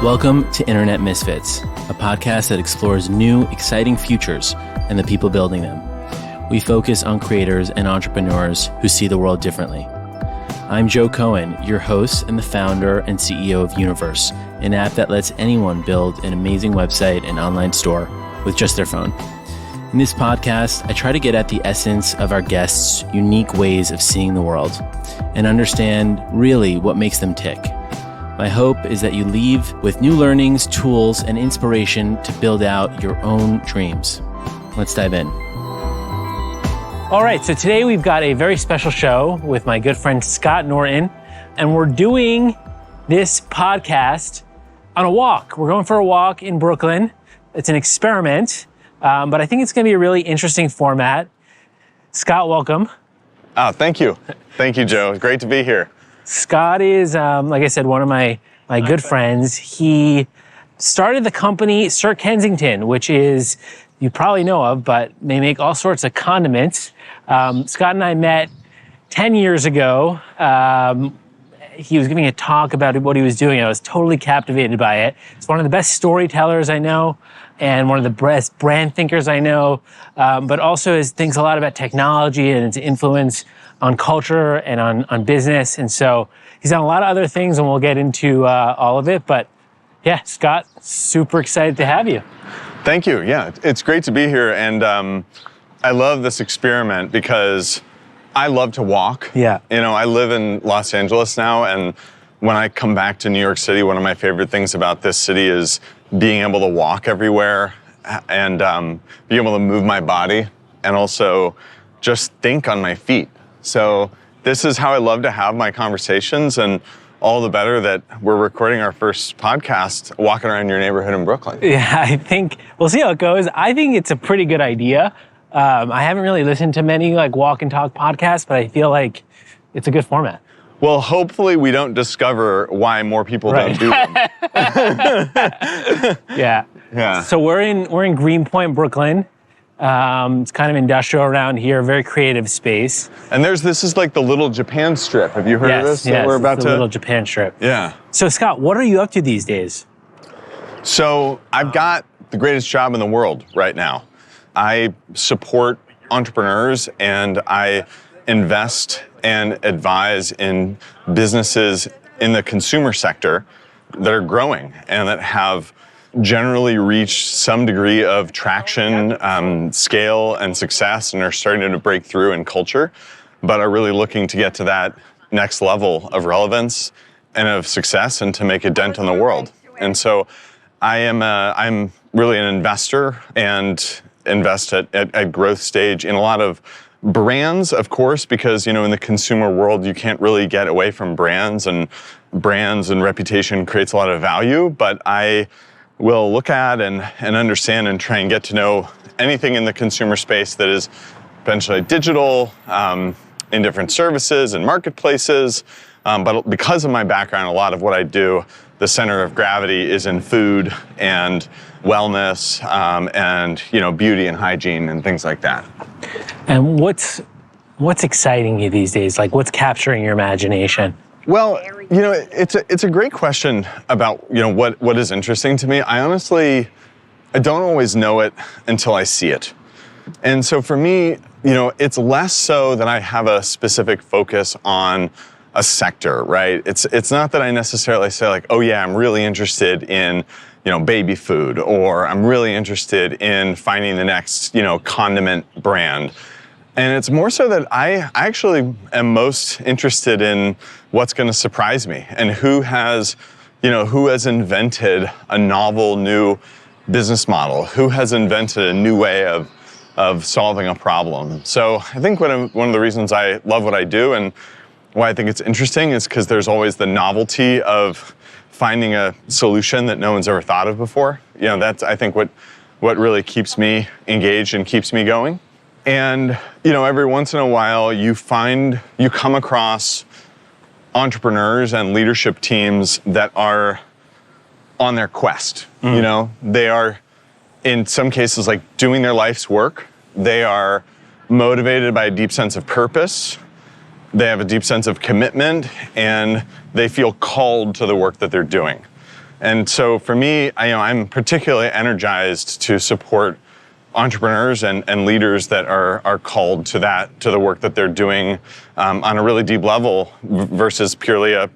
Welcome to Internet Misfits, a podcast that explores new, exciting futures and the people building them. We focus on creators and entrepreneurs who see the world differently. I'm Joe Cohen, your host and the founder and CEO of Universe, an app that lets anyone build an amazing website and online store with just their phone. In this podcast, I try to get at the essence of our guests' unique ways of seeing the world and understand really what makes them tick. My hope is that you leave with new learnings, tools, and inspiration to build out your own dreams. Let's dive in. All right, so today we've got a very special show with my good friend Scott Norton, and we're doing this podcast on a walk. We're going for a walk in Brooklyn. It's an experiment, but I think it's going to be a really interesting format. Scott, welcome. Oh, thank you. Thank you, Joe. Great to be here. Scott is, like I said, one of my good friends. He started the company Sir Kensington, which is, you probably know of, but they make all sorts of condiments. Scott and I met 10 years ago. He was giving a talk about what he was doing. I was totally captivated by it. He's one of the best storytellers I know and one of the best brand thinkers I know, but also thinks a lot about technology and its influence on culture and on business. And so he's done a lot of other things, and we'll get into all of it. But yeah, Scott, super excited to have you. Thank you. Yeah, it's great to be here. And I love this experiment because I love to walk. Yeah. You know, I live in Los Angeles now, and when I come back to New York City, one of my favorite things about this city is being able to walk everywhere and be able to move my body and also just think on my feet. So this is how I love to have my conversations, and all the better that we're recording our first podcast walking around your neighborhood in Brooklyn. Yeah, I think we'll see how it goes. I think it's a pretty good idea. I haven't really listened to many like walk and talk podcasts, but I feel like it's a good format. Well, hopefully we don't discover why more people don't do them. Yeah. So we're in Greenpoint, Brooklyn. It's kind of industrial around here, very creative space. And this is like the Little Japan Strip. Have you heard of this? Yes, we're about the Little Japan Strip. Yeah. So Scott, what are you up to these days? So I've got the greatest job in the world right now. I support entrepreneurs and I invest and advise in businesses in the consumer sector that are growing and that have generally reached some degree of traction, scale, and success, and are starting to break through in culture, but are really looking to get to that next level of relevance and of success and to make a dent in the world. And so I'm really an investor and invest at growth stage in a lot of brands, of course, because, you know, in the consumer world, you can't really get away from brands and reputation creates a lot of value, but I will look at and understand and try and get to know anything in the consumer space that is potentially digital, in different services and marketplaces. But because of my background, a lot of what I do, the center of gravity is in food and wellness, and, you know, beauty and hygiene and things like that. And what's exciting you these days? Like, what's capturing your imagination? Well, you know, it's a great question about, you know, what is interesting to me. I don't always know it until I see it. And so for me, you know, it's less so that I have a specific focus on a sector, right? It's not that I necessarily say like, oh yeah, I'm really interested in, you know, baby food, or I'm really interested in finding the next, you know, condiment brand. And it's more so that I actually am most interested in what's going to surprise me and who has invented a novel new business model, who has invented a new way of solving a problem. So I think one of the reasons I love what I do and why I think it's interesting is because there's always the novelty of finding a solution that no one's ever thought of before. You know, that's, I think, what really keeps me engaged and keeps me going. And, you know, every once in a while you come across entrepreneurs and leadership teams that are on their quest. You know, they are in some cases like doing their life's work. They are motivated by a deep sense of purpose. They have a deep sense of commitment, and they feel called to the work that they're doing. And so for me, I'm particularly energized to support entrepreneurs and leaders that are called to the work that they're doing on a really deep level versus purely a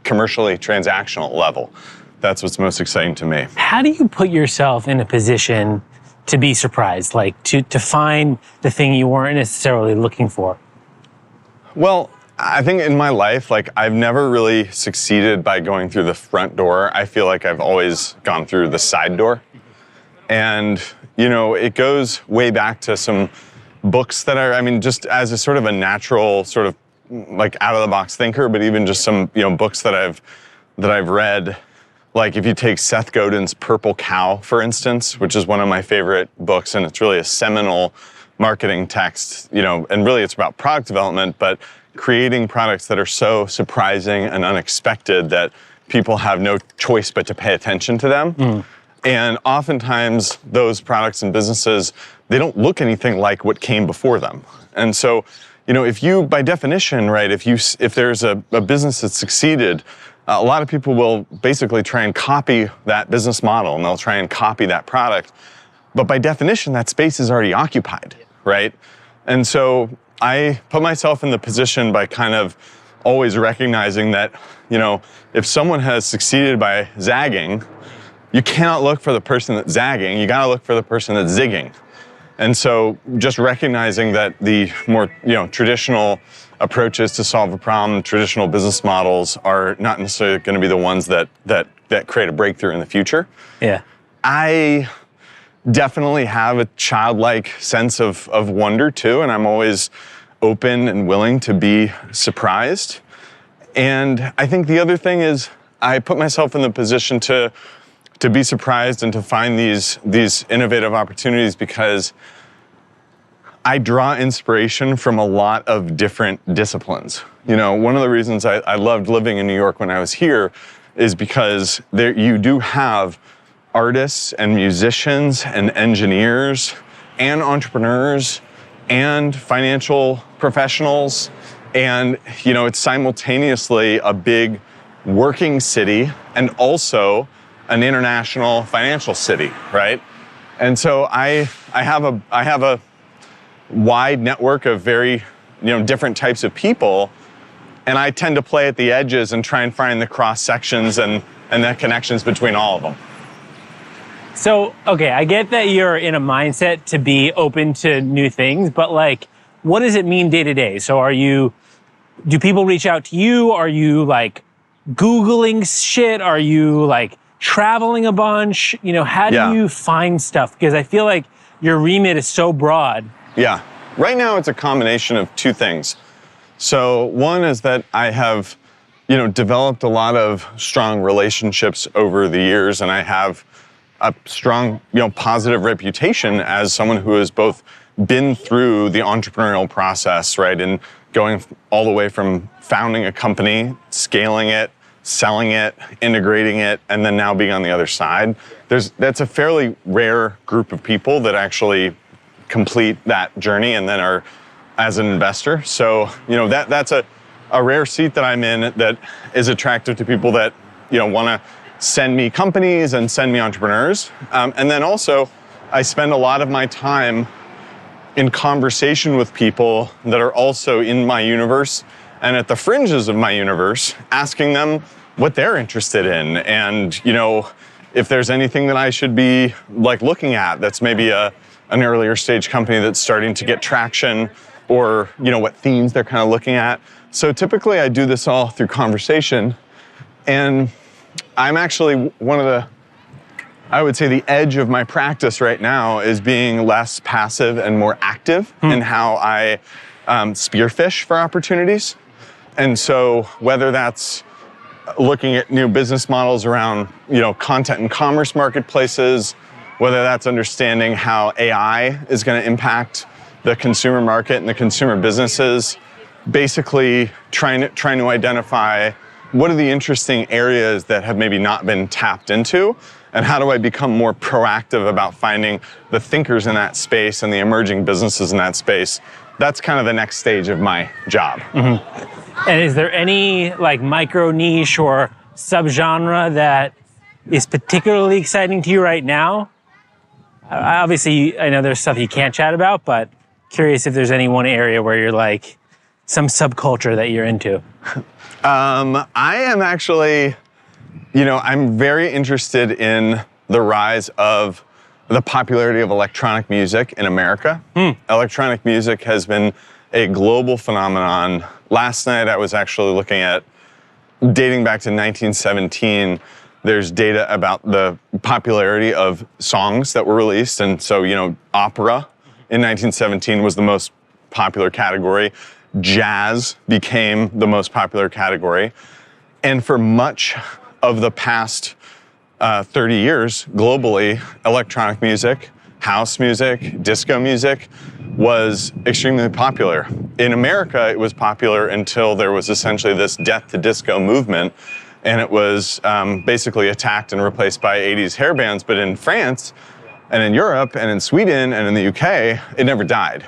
commercially transactional level. That's what's most exciting to me. How do you put yourself in a position to be surprised, like to find the thing you weren't necessarily looking for? Well, I think in my life, I've never really succeeded by going through the front door. I feel like I've always gone through the side door. And, it goes way back to some books that just as a sort of a natural sort of out of the box thinker, but even just some, books that I've read. Like if you take Seth Godin's Purple Cow, for instance, which is one of my favorite books, and it's really a seminal marketing text, and really it's about product development, but creating products that are so surprising and unexpected that people have no choice but to pay attention to them. And oftentimes those products and businesses, they don't look anything like what came before them. And so, if you, by definition, right, if there's a business that succeeded, a lot of people will basically try and copy that business model and they'll try and copy that product. But by definition, that space is already occupied, right? And so I put myself in the position by kind of always recognizing that, if someone has succeeded by zagging, you cannot look for the person that's zagging, you gotta look for the person that's zigging. And so just recognizing that the more, traditional approaches to solve a problem, traditional business models are not necessarily gonna be the ones that create a breakthrough in the future. Yeah. I definitely have a childlike sense of wonder too, and I'm always open and willing to be surprised. And I think the other thing is I put myself in the position to be surprised and to find these innovative opportunities because I draw inspiration from a lot of different disciplines. One of the reasons I loved living in New York when I was here is because you do have artists and musicians and engineers and entrepreneurs and financial professionals. And, it's simultaneously a big working city and also an international financial city, right? And so I have a wide network of very, different types of people, and I tend to play at the edges and try and find the cross sections and the connections between all of them. So, okay, I get that you're in a mindset to be open to new things, but what does it mean day to day? So do people reach out to you? Are you Googling shit? Are you traveling a bunch? How do you find stuff? Because I feel like your remit is so broad. Yeah. Right now it's a combination of two things. So one is that I have, developed a lot of strong relationships over the years, and I have a strong, positive reputation as someone who has both been through the entrepreneurial process, right? And going all the way from founding a company, scaling it, selling it, integrating it, and then now being on the other side. That's a fairly rare group of people that actually complete that journey and then are as an investor. So, that's a rare seat that I'm in that is attractive to people that, want to send me companies and send me entrepreneurs. And then also, I spend a lot of my time in conversation with people that are also in my universe and at the fringes of my universe, asking them what they're interested in. And, if there's anything that I should be looking at that's maybe an earlier stage company that's starting to get traction, or, what themes they're kind of looking at. So typically I do this all through conversation. And I'm actually I would say the edge of my practice right now is being less passive and more active in how I spearfish for opportunities. And so whether that's looking at new business models around, content and commerce marketplaces, whether that's understanding how AI is going to impact the consumer market and the consumer businesses, basically trying to identify what are the interesting areas that have maybe not been tapped into, and how do I become more proactive about finding the thinkers in that space and the emerging businesses in that space. That's kind of the next stage of my job. Mm-hmm. And is there any micro niche or subgenre that is particularly exciting to you right now? Obviously, I know there's stuff you can't chat about, but curious if there's any one area where you're like, some subculture that you're into. I am actually, I'm very interested in the rise of the popularity of electronic music in America. Electronic music has been a global phenomenon. Last night I was actually looking at, dating back to 1917, there's data about the popularity of songs that were released. And so, opera in 1917 was the most popular category. Jazz became the most popular category. And for much of the past 30 years, globally, electronic music, house music, disco music was extremely popular. In America, it was popular until there was essentially this death to disco movement, and it was basically attacked and replaced by 80s hair bands. But in France, and in Europe, and in Sweden, and in the UK, it never died.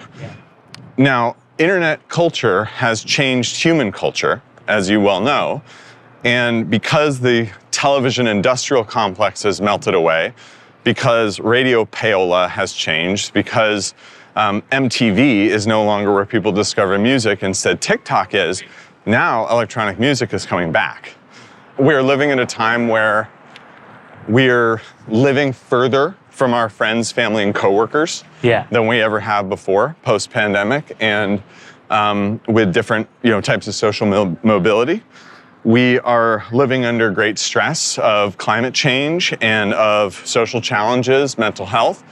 Now, internet culture has changed human culture, as you well know, and because the television industrial complex has melted away, because radio payola has changed, because MTV is no longer where people discover music, instead TikTok is, now electronic music is coming back. We're living in a time where we're living further from our friends, family, and coworkers than we ever have before, post-pandemic, and with different types of social mobility. We are living under great stress of climate change and of social challenges, mental health.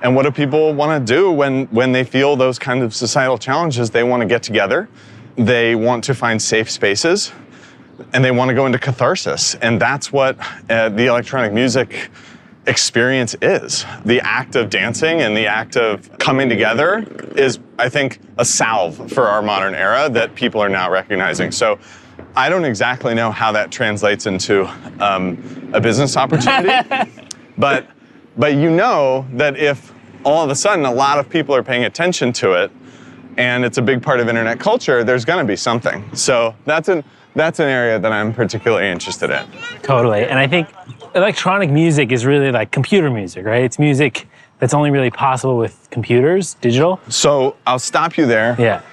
And what do people want to do when they feel those kinds of societal challenges? They want to get together, they want to find safe spaces, and they want to go into catharsis. And that's what the electronic music experience is. The act of dancing and the act of coming together is, I think, a salve for our modern era that people are now recognizing. So I don't exactly know how that translates into a business opportunity, but that if all of a sudden a lot of people are paying attention to it and it's a big part of internet culture, there's going to be something. So that's an area that I'm particularly interested in. Totally. And I think electronic music is really like computer music, right? It's music that's only really possible with computers, digital. So I'll stop you there. Yeah.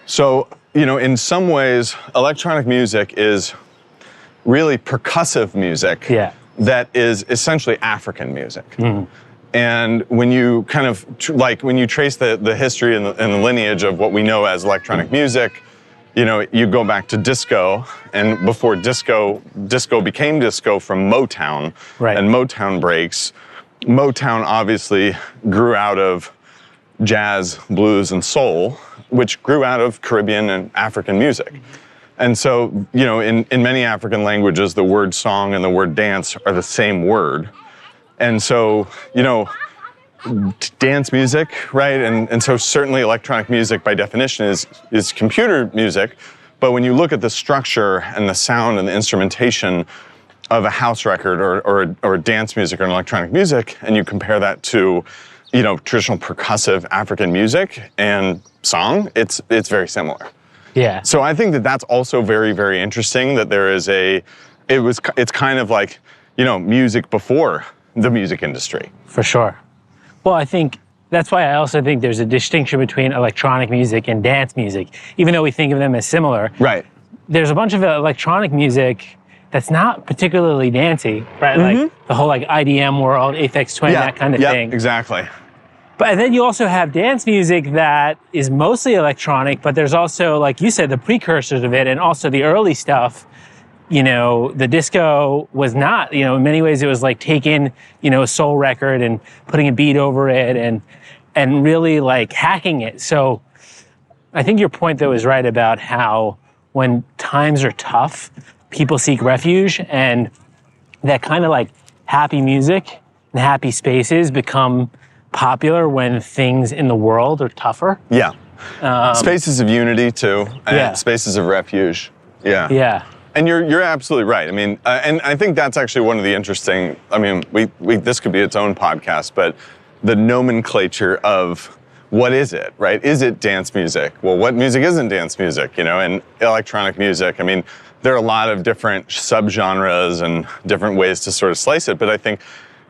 So, in some ways, electronic music is really percussive music that is essentially African music. Mm-hmm. And when you kind of, when you trace the history and the lineage of what we know as electronic music, you go back to disco, and before disco became disco from Motown, and Motown breaks. Motown obviously grew out of jazz, blues, and soul, which grew out of Caribbean and African music. And so, in many African languages, the word song and the word dance are the same word. And so, dance music, right? And so certainly electronic music by definition is computer music. But when you look at the structure and the sound and the instrumentation of a house record or dance music or an electronic music, and you compare that to, traditional percussive African music and song, it's very similar. Yeah. So I think that's also very, very interesting that there is it's kind of like, music before the music industry. For sure. Well, I think that's why I also think there's a distinction between electronic music and dance music, even though we think of them as similar. Right. There's a bunch of electronic music that's not particularly dancey, right? Mm-hmm. Like the whole IDM world, Aphex Twin, that kind of thing. Exactly. But then you also have dance music that is mostly electronic, but there's also, like you said, the precursors of it and also the early stuff. The disco was not, in many ways it was like taking, a soul record and putting a beat over it and really like hacking it. So I think your point though is right about how when times are tough, people seek refuge, and that kind of like happy music and happy spaces become popular when things in the world are tougher. Yeah. Spaces of unity too, and spaces of refuge. Yeah. Yeah. And you're absolutely right. I mean, and I think that's actually one of the interesting, we this could be its own podcast, but the nomenclature of what is it, right? Is it dance music? Well, what music isn't dance music, and electronic music? I mean, there are a lot of different subgenres and different ways to sort of slice it, but I think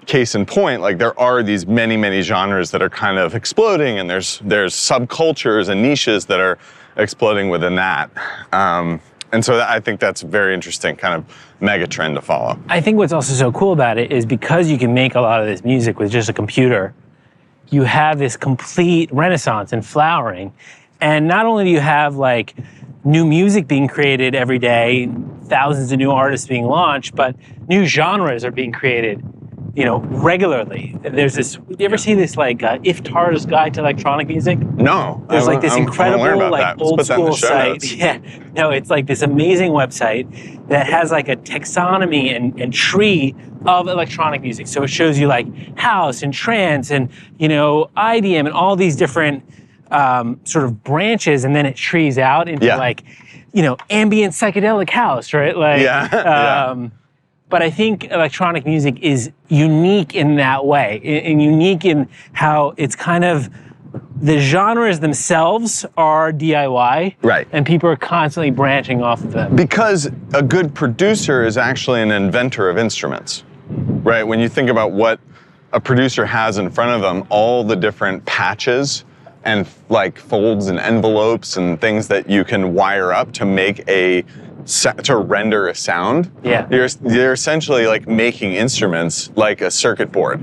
case in point, like there are these many, many genres that are kind of exploding, and there's subcultures and niches that are exploding within that. And so I think that's a very interesting kind of mega trend to follow. I think what's also so cool about it is because you can make a lot of this music with just a computer, you have this complete renaissance and flowering. And not only do you have like new music being created every day, thousands of new artists being launched, but new genres are being created, regularly. There's this, do you ever see this like Iftar's Guide to Electronic Music? No. There's like this incredible like old school site. Notes. Yeah. No, it's like this amazing website that has like a taxonomy and tree of electronic music. So it shows you like house and trance and, IDM and all these different sort of branches, and then it trees out into like, ambient psychedelic house, right? Like, but I think electronic music is unique in that way, and unique in how it's kind of, the genres themselves are DIY, right? And people are constantly branching off of them. Because a good producer is actually an inventor of instruments, right? When you think about what a producer has in front of them, all the different patches and like folds and envelopes and things that you can wire up to make to render a sound. Yeah. You're essentially like making instruments like a circuit board.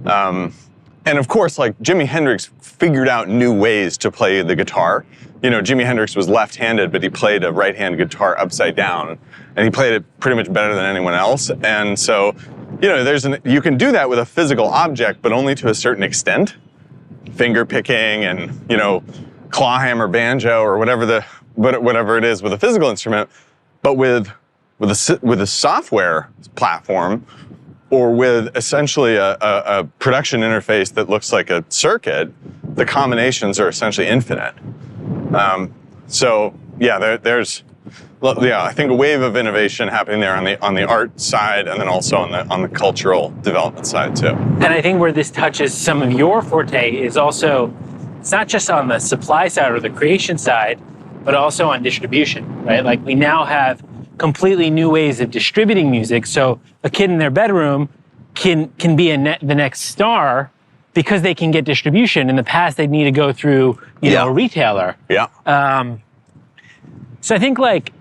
And of course, like Jimi Hendrix figured out new ways to play the guitar. Jimi Hendrix was left-handed, but he played a right-hand guitar upside down, and he played it pretty much better than anyone else. And so, you can do that with a physical object, but only to a certain extent. Finger picking and, clawhammer banjo or whatever it is with a physical instrument. But with a software platform, or with essentially a production interface that looks like a circuit, the combinations are essentially infinite. I think a wave of innovation happening there on the art side, and then also on the cultural development side too. And I think where this touches some of your forte is also, it's not just on the supply side or the creation side, but also on distribution, right? Like we now have completely new ways of distributing music. So a kid in their bedroom can be the next star because they can get distribution. In the past, they'd need to go through, a retailer. Yeah. So I think like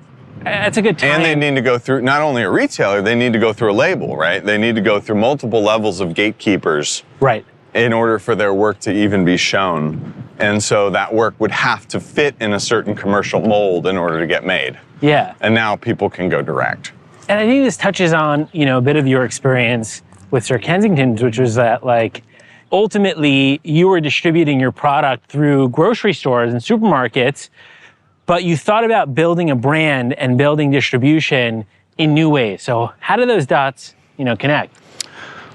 that's a good time. And they need to go through not only a retailer, they need to go through a label, right? They need to go through multiple levels of gatekeepers. Right. In order for their work to even be shown. And so that work would have to fit in a certain commercial mold in order to get made. Yeah. And now people can go direct. And I think this touches on, a bit of your experience with Sir Kensington's, which was that like, ultimately you were distributing your product through grocery stores and supermarkets, but you thought about building a brand and building distribution in new ways. So how do those dots, connect?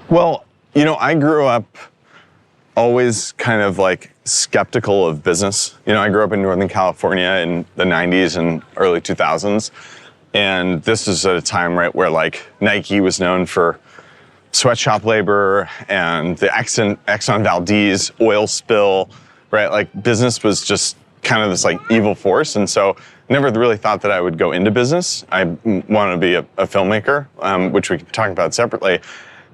Well, I grew up always kind of like skeptical of business. I grew up in Northern California in the 90s and early 2000s. And this is at a time, right, where like Nike was known for sweatshop labor and the Exxon Valdez oil spill, right? Like business was just kind of this like evil force. And so never really thought that I would go into business. I wanted to be a filmmaker, which we can talk about separately.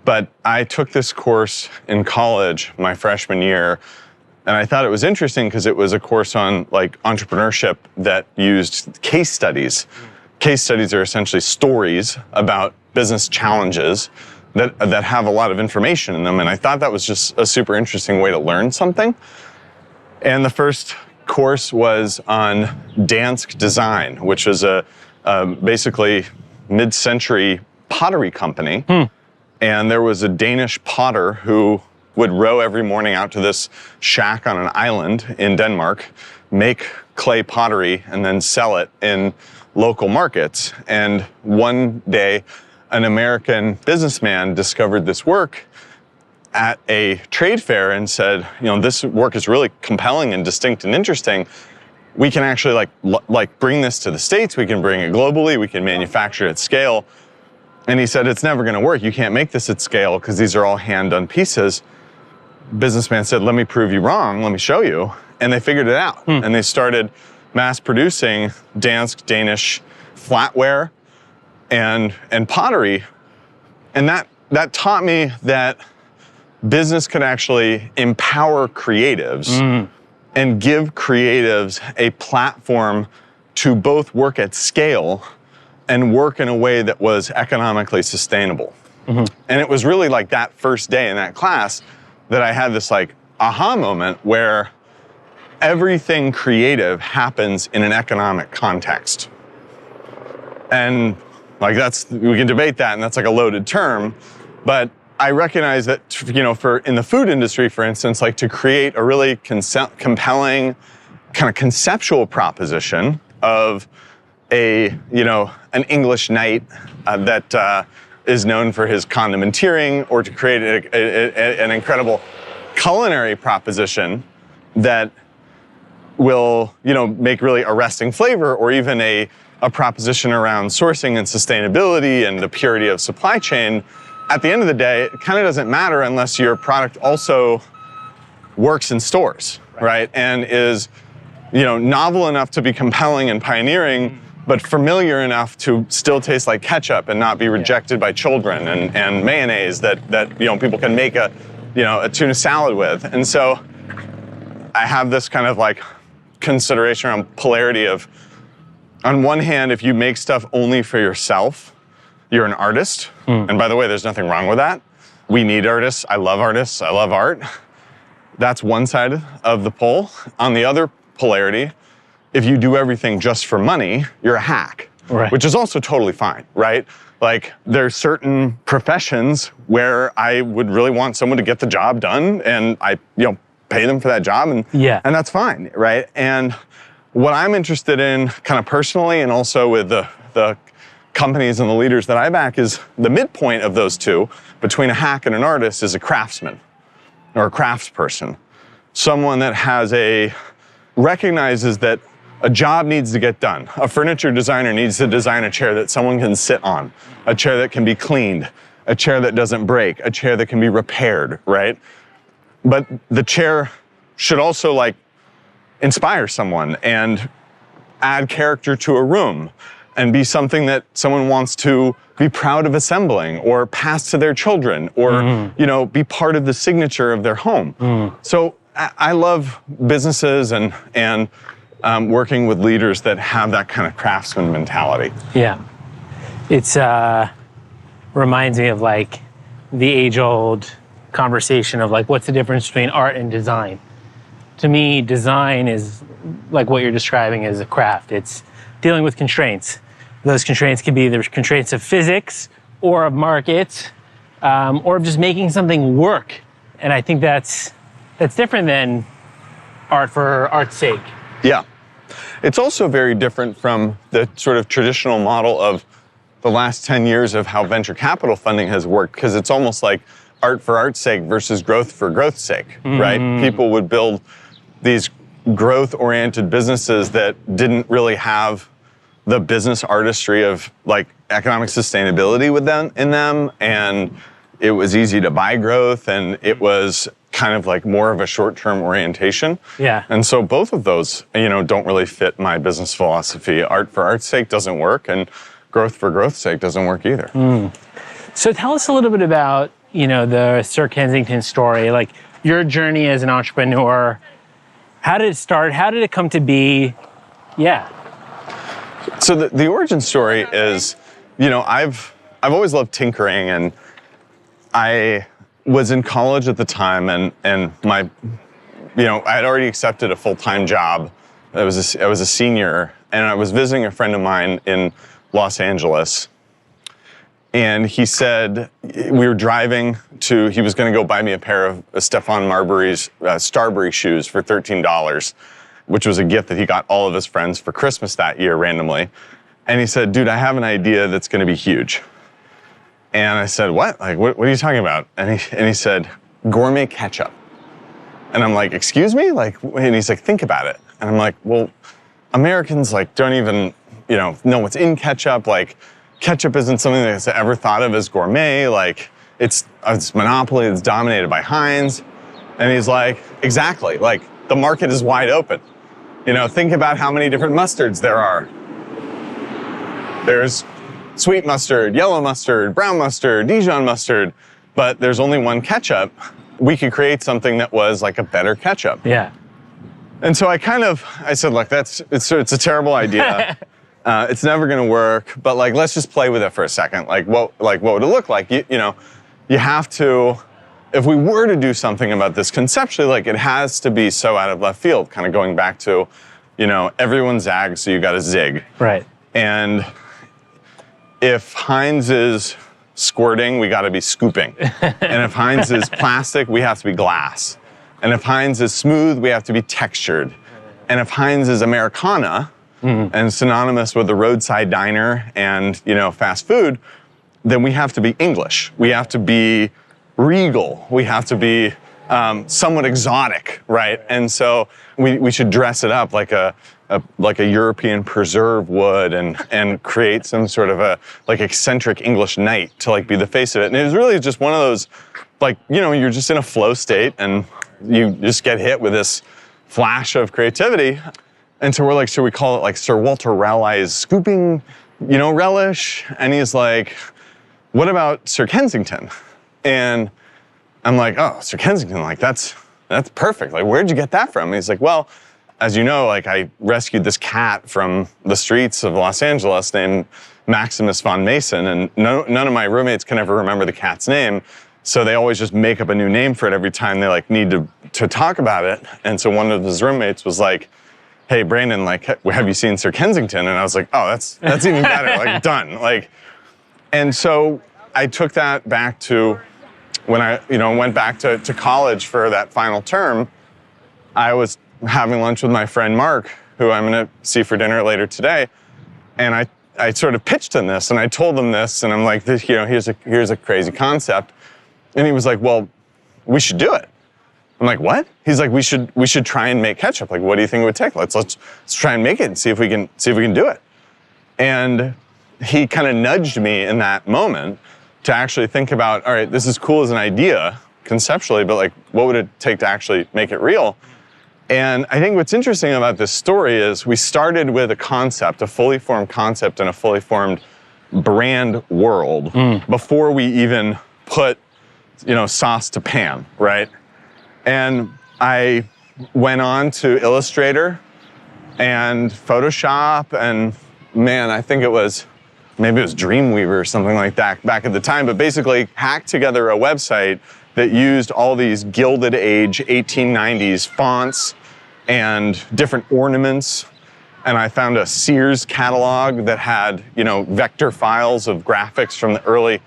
But I took this course in college my freshman year, and I thought it was interesting because it was a course on like entrepreneurship that used case studies. Case studies are essentially stories about business challenges that have a lot of information in them, and I thought that was just a super interesting way to learn something. And the first course was on Dansk Design, which was a basically mid-century pottery company. And there was a Danish potter who would row every morning out to this shack on an island in Denmark, make clay pottery, and then sell it in local markets. And one day, an American businessman discovered this work at a trade fair and said, this work is really compelling and distinct and interesting. We can actually like bring this to the States. We can bring it globally. We can manufacture it at scale. And he said, it's never going to work. You can't make this at scale because these are all hand-done pieces. businessman said, let me prove you wrong, let me show you. And they figured it out. And they started mass producing Danish flatware and pottery. And that taught me that business could actually empower creatives and give creatives a platform to both work at scale and work in a way that was economically sustainable. And it was really like that first day in that class that I had this like aha moment where everything creative happens in an economic context. And like we can debate that, and that's like a loaded term, but I recognize that, for in the food industry, for instance, like to create a really compelling kind of conceptual proposition of an English knight that is known for his condimenteering, or to create an incredible culinary proposition that will, make really arresting flavor, or even a proposition around sourcing and sustainability and the purity of supply chain. At the end of the day, it kind of doesn't matter unless your product also works in stores, right? And is, novel enough to be compelling and pioneering, but familiar enough to still taste like ketchup and not be rejected by children, and mayonnaise that people can make a tuna salad with. And so I have this kind of like consideration around polarity of, on one hand, if you make stuff only for yourself, you're an artist. And by the way, there's nothing wrong with that. We need artists. I love artists. I love art. That's one side of the pole. On the other polarity, if you do everything just for money, you're a hack, which is also totally fine, right? Like, there's certain professions where I would really want someone to get the job done, and I, pay them for that job, and that's fine, right? And what I'm interested in kind of personally, and also with the companies and the leaders that I back, is the midpoint of those two, between a hack and an artist, is a craftsman or a craftsperson. Someone that recognizes that a job needs to get done. A furniture designer needs to design a chair that someone can sit on, a chair that can be cleaned, a chair that doesn't break, a chair that can be repaired, right? But the chair should also like inspire someone and add character to a room and be something that someone wants to be proud of assembling or pass to their children, or be part of the signature of their home. So I love businesses and working with leaders that have that kind of craftsman mentality. Yeah, it's reminds me of like the age-old conversation of like, what's the difference between art and design? To me, design is like what you're describing as a craft. It's dealing with constraints. Those constraints can be the constraints of physics or of markets, or of just making something work. And I think that's different than art for art's sake. Yeah. It's also very different from the sort of traditional model of the last 10 years of how venture capital funding has worked, because it's almost like art for art's sake versus growth for growth's sake, right? People would build these growth-oriented businesses that didn't really have the business artistry of like economic sustainability in them, and it was easy to buy growth, and it was kind of like more of a short-term orientation. Yeah. And so both of those, don't really fit my business philosophy. Art for art's sake doesn't work, and growth for growth's sake doesn't work either. So tell us a little bit about, the Sir Kensington story, like your journey as an entrepreneur. How did it start? How did it come to be? Yeah. So the origin story is, I've always loved tinkering, and I was in college at the time, and my, I had already accepted a full-time job. I was a senior, and I was visiting a friend of mine in Los Angeles. And he said, we were driving he was going to go buy me a pair of Stephon Marbury's Starbury shoes for $13, which was a gift that he got all of his friends for Christmas that year randomly. And he said, dude, I have an idea that's going to be huge. And I said, what? Like, what are you talking about? And he said, gourmet ketchup. And I'm like, excuse me? And he's like, think about it. And I'm like, well, Americans don't even, know what's in ketchup. Like, ketchup isn't something that's ever thought of as gourmet. Like, it's monopoly that's dominated by Heinz. And he's like, exactly, like the market is wide open. You know, think about how many different mustards there are. There's sweet mustard, yellow mustard, brown mustard, Dijon mustard, but there's only one ketchup. We could create something that was like a better ketchup. Yeah. And so I said, look, it's a terrible idea. It's never going to work, but like, let's just play with it for a second. Like what would it look like? You know, you have to, if we were to do something about this conceptually, like it has to be so out of left field, kind of going back to, you know, everyone zags, so you got to zig. Right. And if Heinz is squirting, we got to be scooping. And if Heinz is plastic, we have to be glass. And if Heinz is smooth, we have to be textured. And if Heinz is Americana and synonymous with the roadside diner and, you know, fast food, then we have to be English. We have to be regal. We have to be somewhat exotic, right? And so we should dress it up like a European preserve would and create some sort of a like eccentric English knight to like be the face of it. And it was really just one of those, like, you know, you're just in a flow state and you just get hit with this flash of creativity. And so we're like, should we call it like Sir Walter Raleigh's scooping, you know, relish? And he's like, what about Sir Kensington? And I'm like, oh, Sir Kensington, like that's perfect. Like, where'd you get that from? And he's like, well, as you know, like I rescued this cat from the streets of Los Angeles named Maximus von Mason, and none of my roommates can ever remember the cat's name. So they always just make up a new name for it every time they like need to talk about it. And so one of his roommates was like, hey, Brandon, like, have you seen Sir Kensington? And I was like, oh, that's even better, like done. Like, and so I took that back to when I, you know, went back to college for that final term. I was having lunch with my friend Mark, who I'm gonna see for dinner later today. And I sort of pitched him this and I told him this and I'm like, this, you know, here's a crazy concept. And he was like, well, we should do it. I'm like, what? He's like, we should try and make ketchup. Like, what do you think it would take? Let's try and make it and see if we can do it. And he kind of nudged me in that moment to actually think about, all right, this is cool as an idea conceptually, but like, what would it take to actually make it real? And I think what's interesting about this story is we started with a concept, a fully formed concept in a fully formed brand world before we even put, you know, sauce to pan, right? And I went on to Illustrator and Photoshop and man, I think maybe it was Dreamweaver or something like that back at the time, but basically hacked together a website that used all these Gilded Age 1890s fonts and different ornaments. And I found a Sears catalog that had, you know, vector files of graphics from the early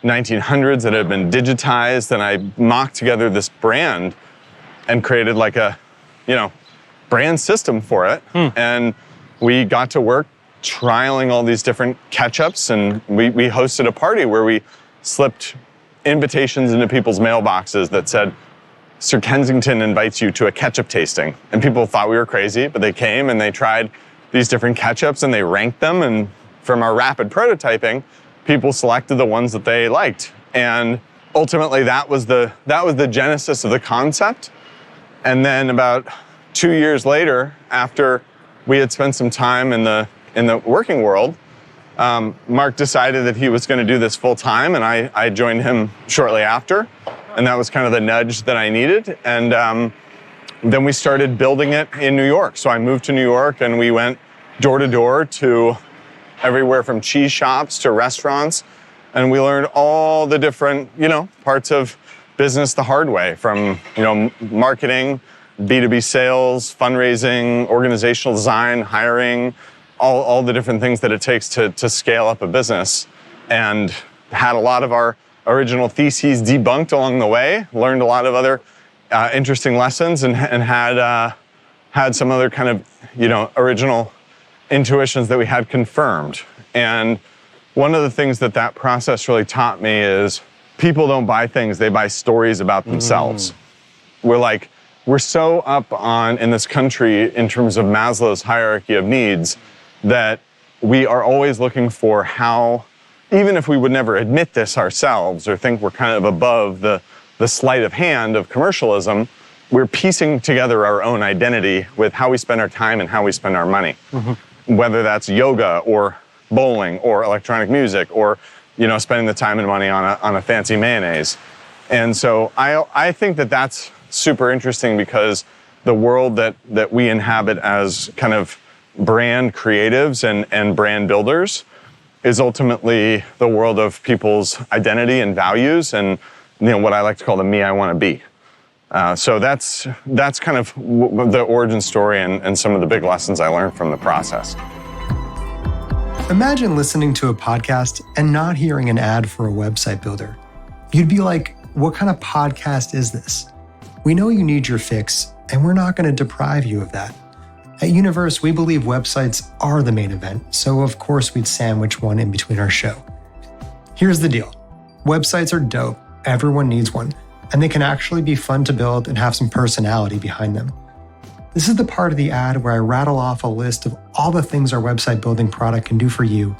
1900s that had been digitized. And I mocked together this brand and created like a, you know, brand system for it. And we got to work trialing all these different ketchups, and we hosted a party where we slipped invitations into people's mailboxes that said, Sir Kensington invites you to a ketchup tasting. And people thought we were crazy, but they came and they tried these different ketchups and they ranked them. And from our rapid prototyping, people selected the ones that they liked. And ultimately that was the genesis of the concept. And then about 2 years later, after we had spent some time in the working world, Mark decided that he was going to do this full time, and I joined him shortly after, and that was kind of the nudge that I needed. And then we started building it in New York. So I moved to New York, and we went door to door to everywhere from cheese shops to restaurants, and we learned all the different, you know, parts of business the hard way, from, you know, marketing, B2B sales, fundraising, organizational design, hiring, all the different things that it takes to scale up a business. And had a lot of our original theses debunked along the way, learned a lot of other interesting lessons, and had some other kind of, you know, original intuitions that we had confirmed. And one of the things that process really taught me is people don't buy things, they buy stories about themselves. We're so up on, in this country, in terms of Maslow's hierarchy of needs, that we are always looking for how, even if we would never admit this ourselves or think we're kind of above the the sleight of hand of commercialism, we're piecing together our own identity with how we spend our time and how we spend our money. Whether that's yoga or bowling or electronic music or, spending the time and money on a fancy mayonnaise. And so I think that that's super interesting because the world that we inhabit as kind of brand creatives and brand builders is ultimately the world of people's identity and values and what I like to call the me I want to be. So that's kind of the origin story and some of the big lessons I learned from the process. Imagine listening to a podcast and not hearing an ad for a website builder. You'd be like, what kind of podcast is this? We know you need your fix, and we're not going to deprive you of that. At Universe, we believe websites are the main event, so of course we'd sandwich one in between our show. Here's the deal. Websites are dope, everyone needs one, and they can actually be fun to build and have some personality behind them. This is the part of the ad where I rattle off a list of all the things our website building product can do for you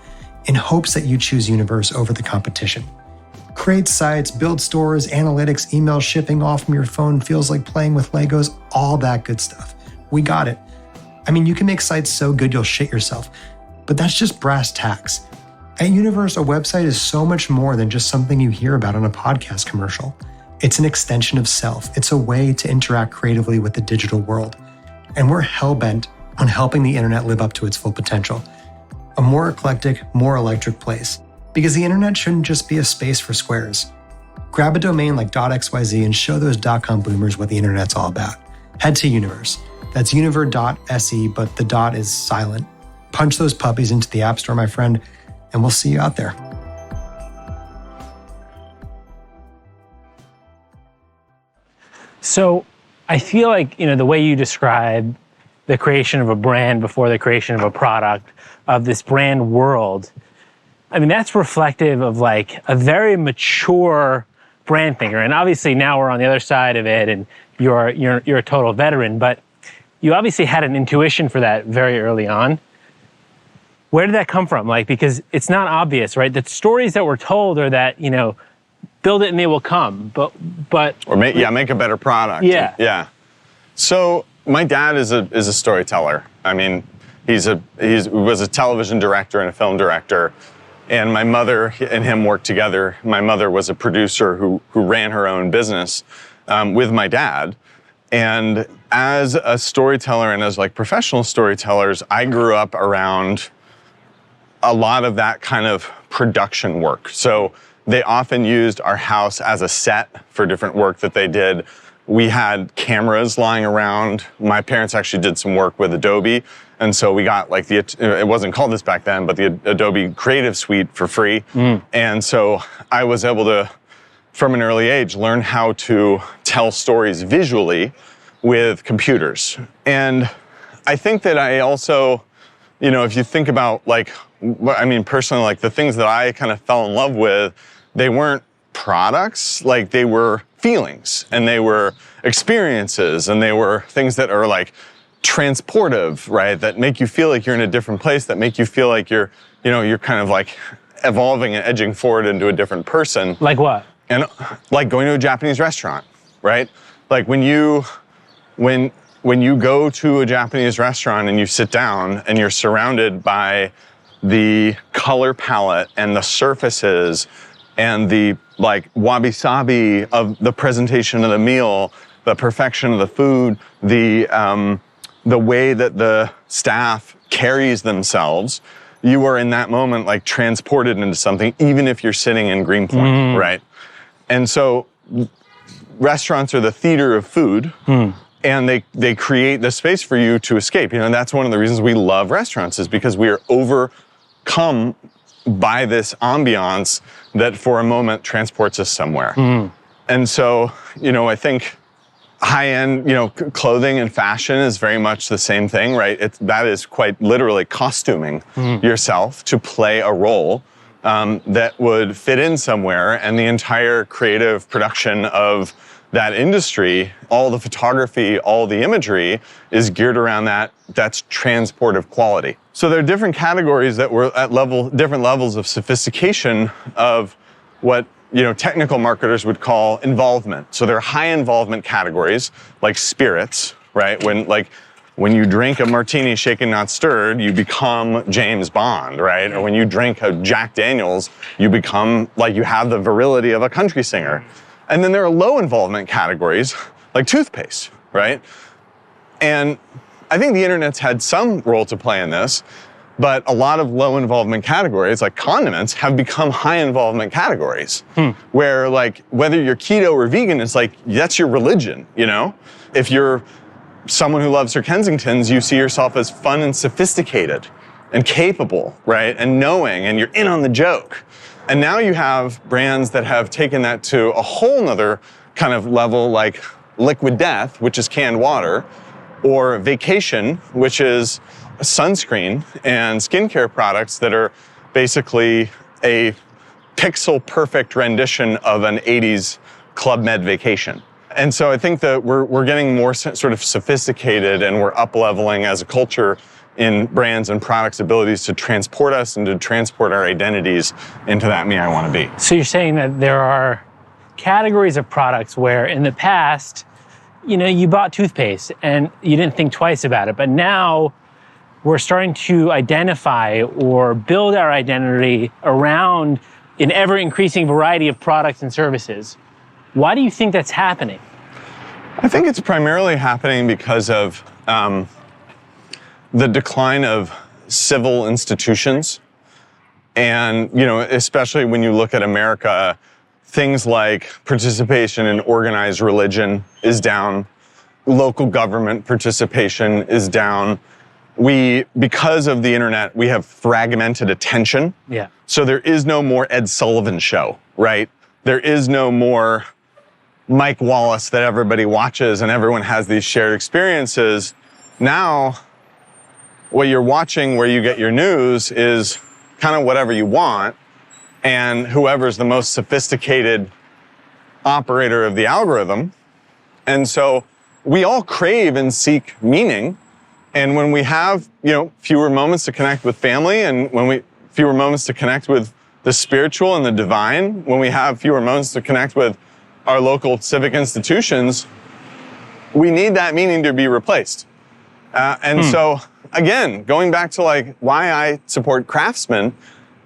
in hopes that you choose Universe over the competition. Create sites, build stores, analytics, email shipping all from your phone feels like playing with Legos, all that good stuff. We got it. I mean, you can make sites so good you'll shit yourself, but that's just brass tacks. At Universe, a website is so much more than just something you hear about on a podcast commercial. It's an extension of self. It's a way to interact creatively with the digital world. And we're hell-bent on helping the internet live up to its full potential. A more eclectic, more electric place. Because the internet shouldn't just be a space for squares. Grab a domain like .xyz and show those .com boomers what the internet's all about. Head to Universe. That's univer.se, but the dot is silent. Punch those puppies into the App Store, my friend, and we'll see you out there. So I feel like, the way you describe the creation of a brand before the creation of a product, of this brand world, I mean, that's reflective of like a very mature brand thinker. And obviously now we're on the other side of it and you're a total veteran, but you obviously had an intuition for that very early on. Where did that come from? Like, because it's not obvious, right? The stories that were told are that, build it and they will come, but or make a better product. Yeah. So my dad is a storyteller. I mean, he was a television director and a film director, and my mother and him worked together. My mother was a producer who ran her own business with my dad. And as a storyteller and as like professional storytellers, I grew up around a lot of that kind of production work. So they often used our house as a set for different work that they did. We had cameras lying around. My parents actually did some work with Adobe. And so we got like it wasn't called this back then, but the Adobe Creative Suite for free. And so I was able to, from an early age, learn how to tell stories visually with computers. And I think that I also, if you think about personally, like the things that I kind of fell in love with, they weren't products, like they were feelings and they were experiences and they were things that are like transportive, right? That make you feel like you're in a different place, that make you feel like you're kind of like evolving and edging forward into a different person. Like what? And like going to a Japanese restaurant, right? Like when you go to a Japanese restaurant and you sit down and you're surrounded by the color palette and the surfaces and the like wabi-sabi of the presentation of the meal, the perfection of the food, the way that the staff carries themselves, you are in that moment like transported into something, even if you're sitting in Greenpoint, right? And so restaurants are the theater of food. And they create the space for you to escape. And that's one of the reasons we love restaurants, is because we are overcome by this ambiance that for a moment transports us somewhere. And so, I think high-end, clothing and fashion is very much the same thing, right? That is quite literally costuming yourself to play a role that would fit in somewhere, and the entire creative production of that industry, all the photography, all the imagery is geared around that's transportive quality. So there are different categories that were at different levels of sophistication of what technical marketers would call involvement. So there are high involvement categories like spirits, right? When you drink a martini shaken not stirred, you become James Bond, right? Or when you drink a Jack Daniels, you become you have the virility of a country singer. And then there are low involvement categories like toothpaste, right? And I think the internet's had some role to play in this, but a lot of low involvement categories like condiments have become high involvement categories where whether you're keto or vegan, it's that's your religion, If you're someone who loves Sir Kensingtons, you see yourself as fun and sophisticated and capable, right? And knowing, and you're in on the joke. And now you have brands that have taken that to a whole nother kind of level, like Liquid Death, which is canned water, or Vacation, which is sunscreen and skincare products that are basically a pixel perfect rendition of an 80s Club Med vacation. And so I think that we're getting more sort of sophisticated, and we're up-leveling as a culture in brands and products' abilities to transport us and to transport our identities into that me I want to be. So you're saying that there are categories of products where in the past, you bought toothpaste and you didn't think twice about it, but now we're starting to identify or build our identity around an ever-increasing variety of products and services. Why do you think that's happening? I think it's primarily happening because of the decline of civil institutions. And, especially when you look at America, things like participation in organized religion is down. Local government participation is down. Because of the internet, we have fragmented attention. Yeah. So there is no more Ed Sullivan show, right? There is no more Mike Wallace that everybody watches and everyone has these shared experiences. Now, what you're watching, where you get your news, is kind of whatever you want, and whoever's the most sophisticated operator of the algorithm. And so we all crave and seek meaning. And when we have, fewer moments to connect with family, and fewer moments to connect with the spiritual and the divine, when we have fewer moments to connect with our local civic institutions, we need that meaning to be replaced. So, again, going back to why I support craftsmen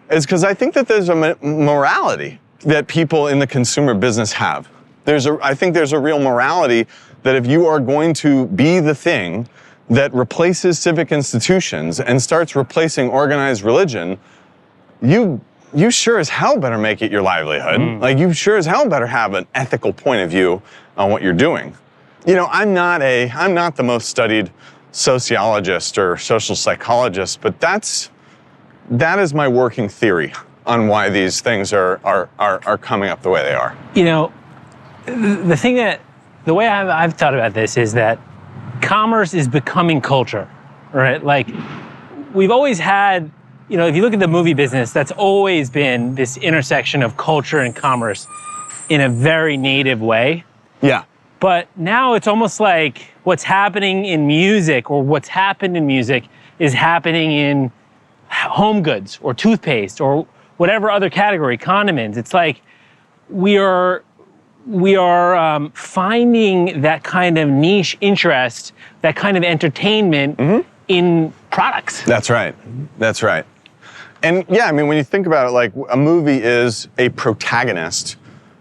is because I think that there's a morality that people in the consumer business have. I think there's a real morality that if you are going to be the thing that replaces civic institutions and starts replacing organized religion, you sure as hell better make it your livelihood. You sure as hell better have an ethical point of view on what you're doing. I'm not the most studied sociologist or social psychologist, but that is my working theory on why these things are coming up the way they are. The way I've thought about this is that commerce is becoming culture, right? We've always had, if you look at the movie business, that's always been this intersection of culture and commerce in a very native way. Yeah. But now it's almost like what's happening in music, or what's happened in music, is happening in home goods or toothpaste or whatever other category, condiments. It's like we are finding that kind of niche interest, that kind of entertainment in products. That's right. And yeah, when you think about it, a movie is a protagonist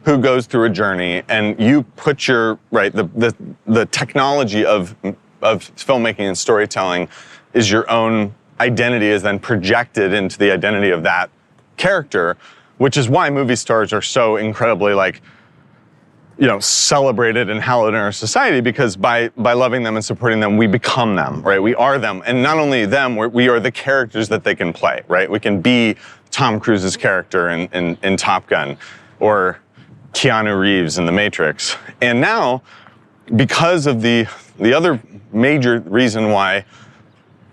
who goes through a journey, and you put the technology of filmmaking and storytelling is your own identity, is then projected into the identity of that character, which is why movie stars are so incredibly celebrated and hallowed in our society, because by loving them and supporting them, we become them, right? We are them. And not only them, we are the characters that they can play, right? We can be Tom Cruise's character in Top Gun, or Keanu Reeves in The Matrix. And now, because of the other major reason why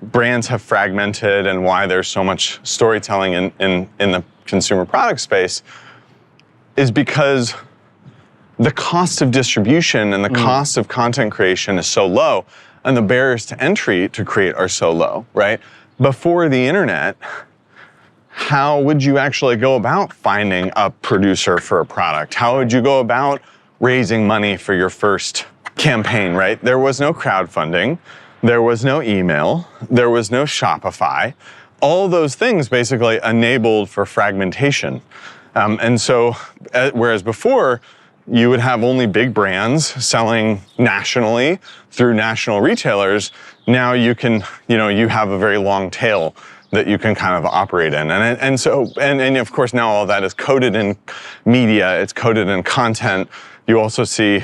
brands have fragmented and why there's so much storytelling in the consumer product space, is because the cost of distribution and the cost of content creation is so low, and the barriers to entry to create are so low, right? Before the internet, how would you actually go about finding a producer for a product? How would you go about raising money for your first campaign, right? There was no crowdfunding. There was no email. There was no Shopify. All those things basically enabled for fragmentation. And so, whereas before, you would have only big brands selling nationally through national retailers, now you can, you have a very long tail that you can kind of operate in. And so of course now all that is coded in media, it's coded in content. You also see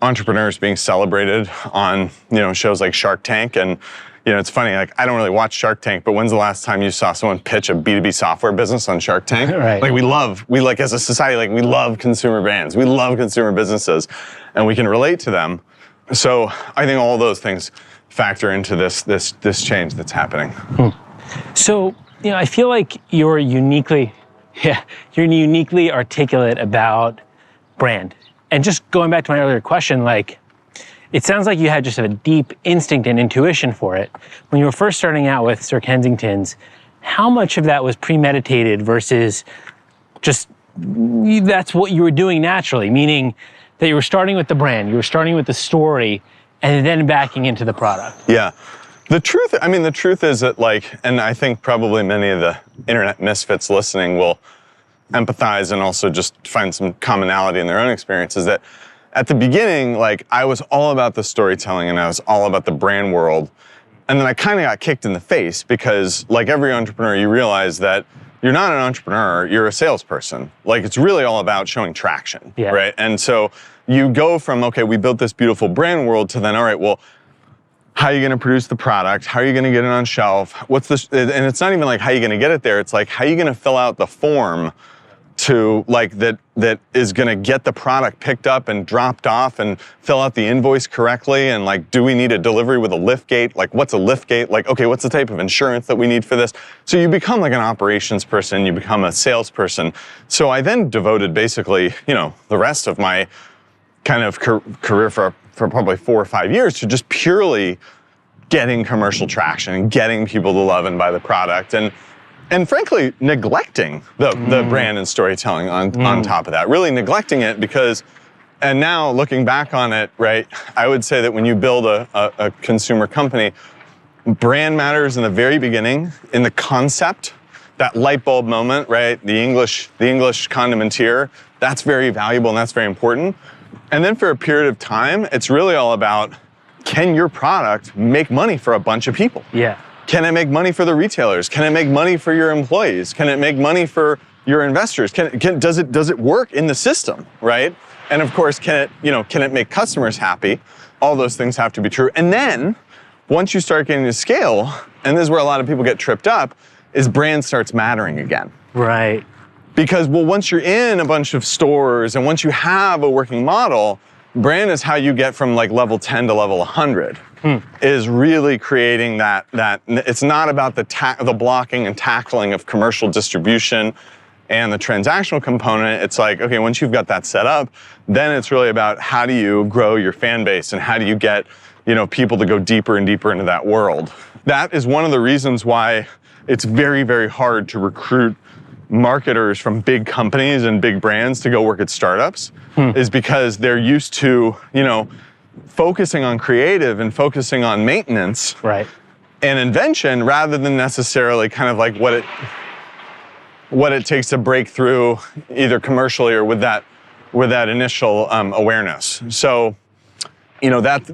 entrepreneurs being celebrated on, shows like Shark Tank. And, it's funny, like I don't really watch Shark Tank, but when's the last time you saw someone pitch a B2B software business on Shark Tank? Right. Like as a society, we love consumer brands, we love consumer businesses, and we can relate to them. So I think all those things factor into this change that's happening. So, I feel like you're uniquely articulate about brand. And just going back to my earlier question, it sounds like you had just a deep instinct and intuition for it. When you were first starting out with Sir Kensington's, how much of that was premeditated versus just that's what you were doing naturally, meaning that you were starting with the brand, you were starting with the story, and then backing into the product? Yeah. The truth is that and I think probably many of the internet misfits listening will empathize and also just find some commonality in their own experiences, that at the beginning, I was all about the storytelling and I was all about the brand world. And then I kind of got kicked in the face because like every entrepreneur, you realize that you're not an entrepreneur, you're a salesperson. It's really all about showing traction, right? And so you go from, okay, we built this beautiful brand world to then, all right, well, how are you going to produce the product? How are you going to get it on shelf? What's this? And it's not even like how are you going to get it there. It's like, how are you going to fill out the form to that is going to get the product picked up and dropped off and fill out the invoice correctly? And do we need a delivery with a lift gate? What's a lift gate? Okay, what's the type of insurance that we need for this? So you become an operations person, you become a salesperson. So I then devoted basically, the rest of my kind of career for probably 4 or 5 years to just purely getting commercial traction and getting people to love and buy the product. And frankly, neglecting the brand and storytelling on top of that, really neglecting it because, and now looking back on it, right, I would say that when you build a consumer company, brand matters in the very beginning, in the concept, that light bulb moment, right, the English condimentier, that's very valuable and that's very important. And then for a period of time, it's really all about, can your product make money for a bunch of people? Yeah. Can it make money for the retailers? Can it make money for your employees? Can it make money for your investors? Does it work in the system, right? And of course, can it make customers happy? All those things have to be true. And then once you start getting to scale, and this is where a lot of people get tripped up, is brand starts mattering again. Right. Because, once you're in a bunch of stores and once you have a working model, brand is how you get from level 10 to level 100. Is really creating that it's not about the blocking and tackling of commercial distribution and the transactional component. It's okay, once you've got that set up, then it's really about how do you grow your fan base and how do you get, people to go deeper and deeper into that world. That is one of the reasons why it's very, very hard to recruit marketers from big companies and big brands to go work at startups, is because they're used to, focusing on creative and focusing on maintenance, right, and invention rather than necessarily kind of what it takes to break through either commercially or with that initial awareness. So, that's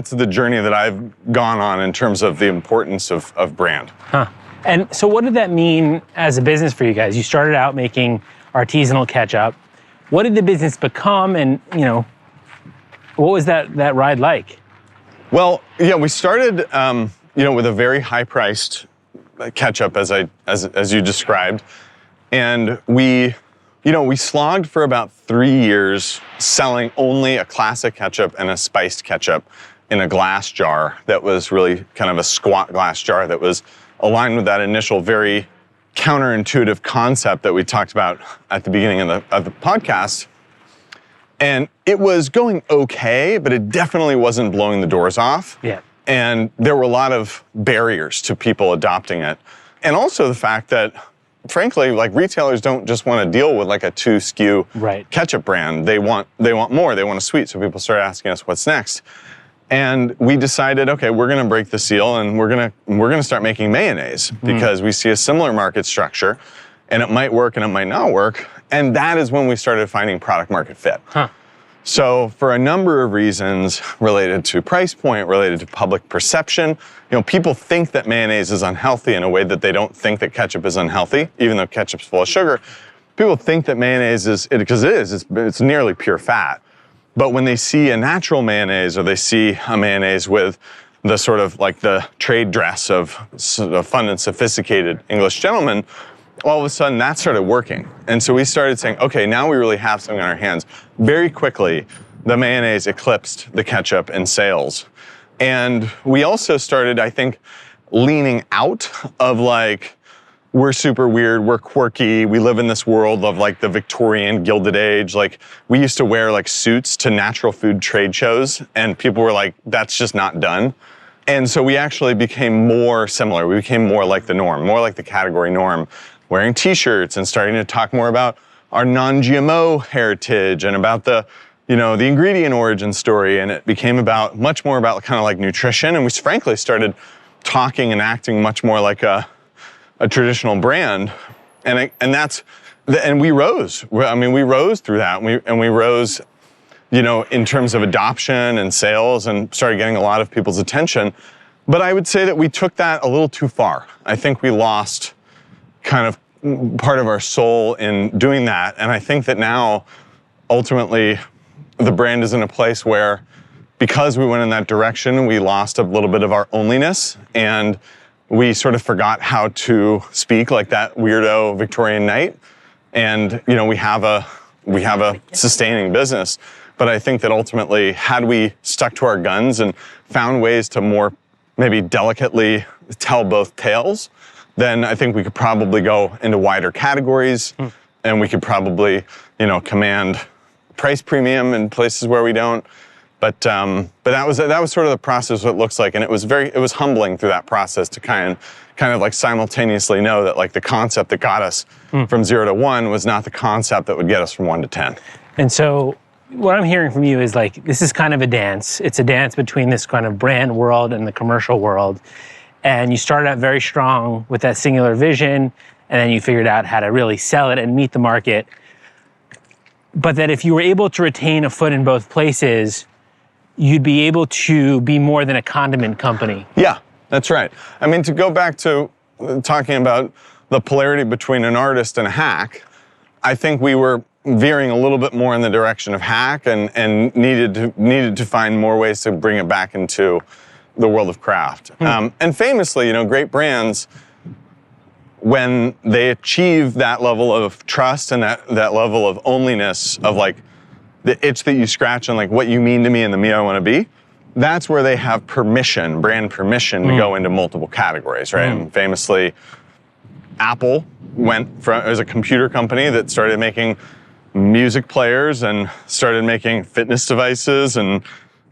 the journey that I've gone on in terms of the importance of brand. Huh. And so what did that mean as a business for you guys? You started out making artisanal ketchup. What did the business become, and what was that ride like? Well, yeah, we started, with a very high-priced ketchup, as you described, and we slogged for about 3 years selling only a classic ketchup and a spiced ketchup in a glass jar that was really kind of a squat glass jar that was aligned with that initial very counterintuitive concept that we talked about at the beginning of the podcast. And it was going okay, but it definitely wasn't blowing the doors off. Yeah. And there were a lot of barriers to people adopting it. And also the fact that, frankly, like retailers don't just want to deal with like a 2 SKU ketchup brand. They want more. They want a suite. So people start asking us what's next. And we decided, okay, we're going to break the seal and we're going to start making mayonnaise because we see a similar market structure, and it might work and it might not work. And that is when we started finding product market fit. So for a number of reasons related to price point, related to public perception, people think that mayonnaise is unhealthy in a way that they don't think that ketchup is unhealthy, even though ketchup's full of sugar. People think that mayonnaise is, because it's nearly pure fat. But when they see a natural mayonnaise, or they see a mayonnaise with the sort of like the trade dress of sort of fun and sophisticated English gentlemen, all of a sudden that started working. And so we started saying, okay, now we really have something on our hands. Very quickly, the mayonnaise eclipsed the ketchup in sales. And we also started, I think, leaning out of like, we're super weird, we're quirky, we live in this world of like the Victorian Gilded Age. Like we used to wear like suits to natural food trade shows, and people were like, that's just not done. And so we actually became more similar. We became more like the norm, more like the category norm, wearing t-shirts and starting to talk more about our non-GMO heritage and about the ingredient origin story. And it became much more about kind of like nutrition. And we frankly started talking and acting much more like a traditional brand. And we rose. I mean, we rose through that. And we rose, in terms of adoption and sales, and started getting a lot of people's attention. But I would say that we took that a little too far. I think we lost kind of part of our soul in doing that. And I think that now, ultimately, the brand is in a place where, because we went in that direction, we lost a little bit of our onlyness, and we sort of forgot how to speak like that weirdo Victorian knight. And, we have a sustaining business. But I think that ultimately, had we stuck to our guns and found ways to more maybe delicately tell both tales, then I think we could probably go into wider categories, and we could probably, command price premium in places where we don't. But that was sort of the process. What it looks like, and it was humbling through that process to kind of like simultaneously know that like the concept that got us from 0 to 1 was not the concept that would get us from 1 to 10. And so, what I'm hearing from you is like, this is kind of a dance. It's a dance between this kind of brand world and the commercial world. And you started out very strong with that singular vision, and then you figured out how to really sell it and meet the market. But that if you were able to retain a foot in both places, you'd be able to be more than a condiment company. Yeah, that's right. I mean, to go back to talking about the polarity between an artist and a hack, I think we were veering a little bit more in the direction of hack, and needed to find more ways to bring it back into the world of craft. And famously, great brands, when they achieve that level of trust and that level of onlyness, of like the itch that you scratch and like what you mean to me and the me I want to be, that's where they have permission, brand permission, to go into multiple categories, right? And famously, Apple was a computer company that started making music players and started making fitness devices and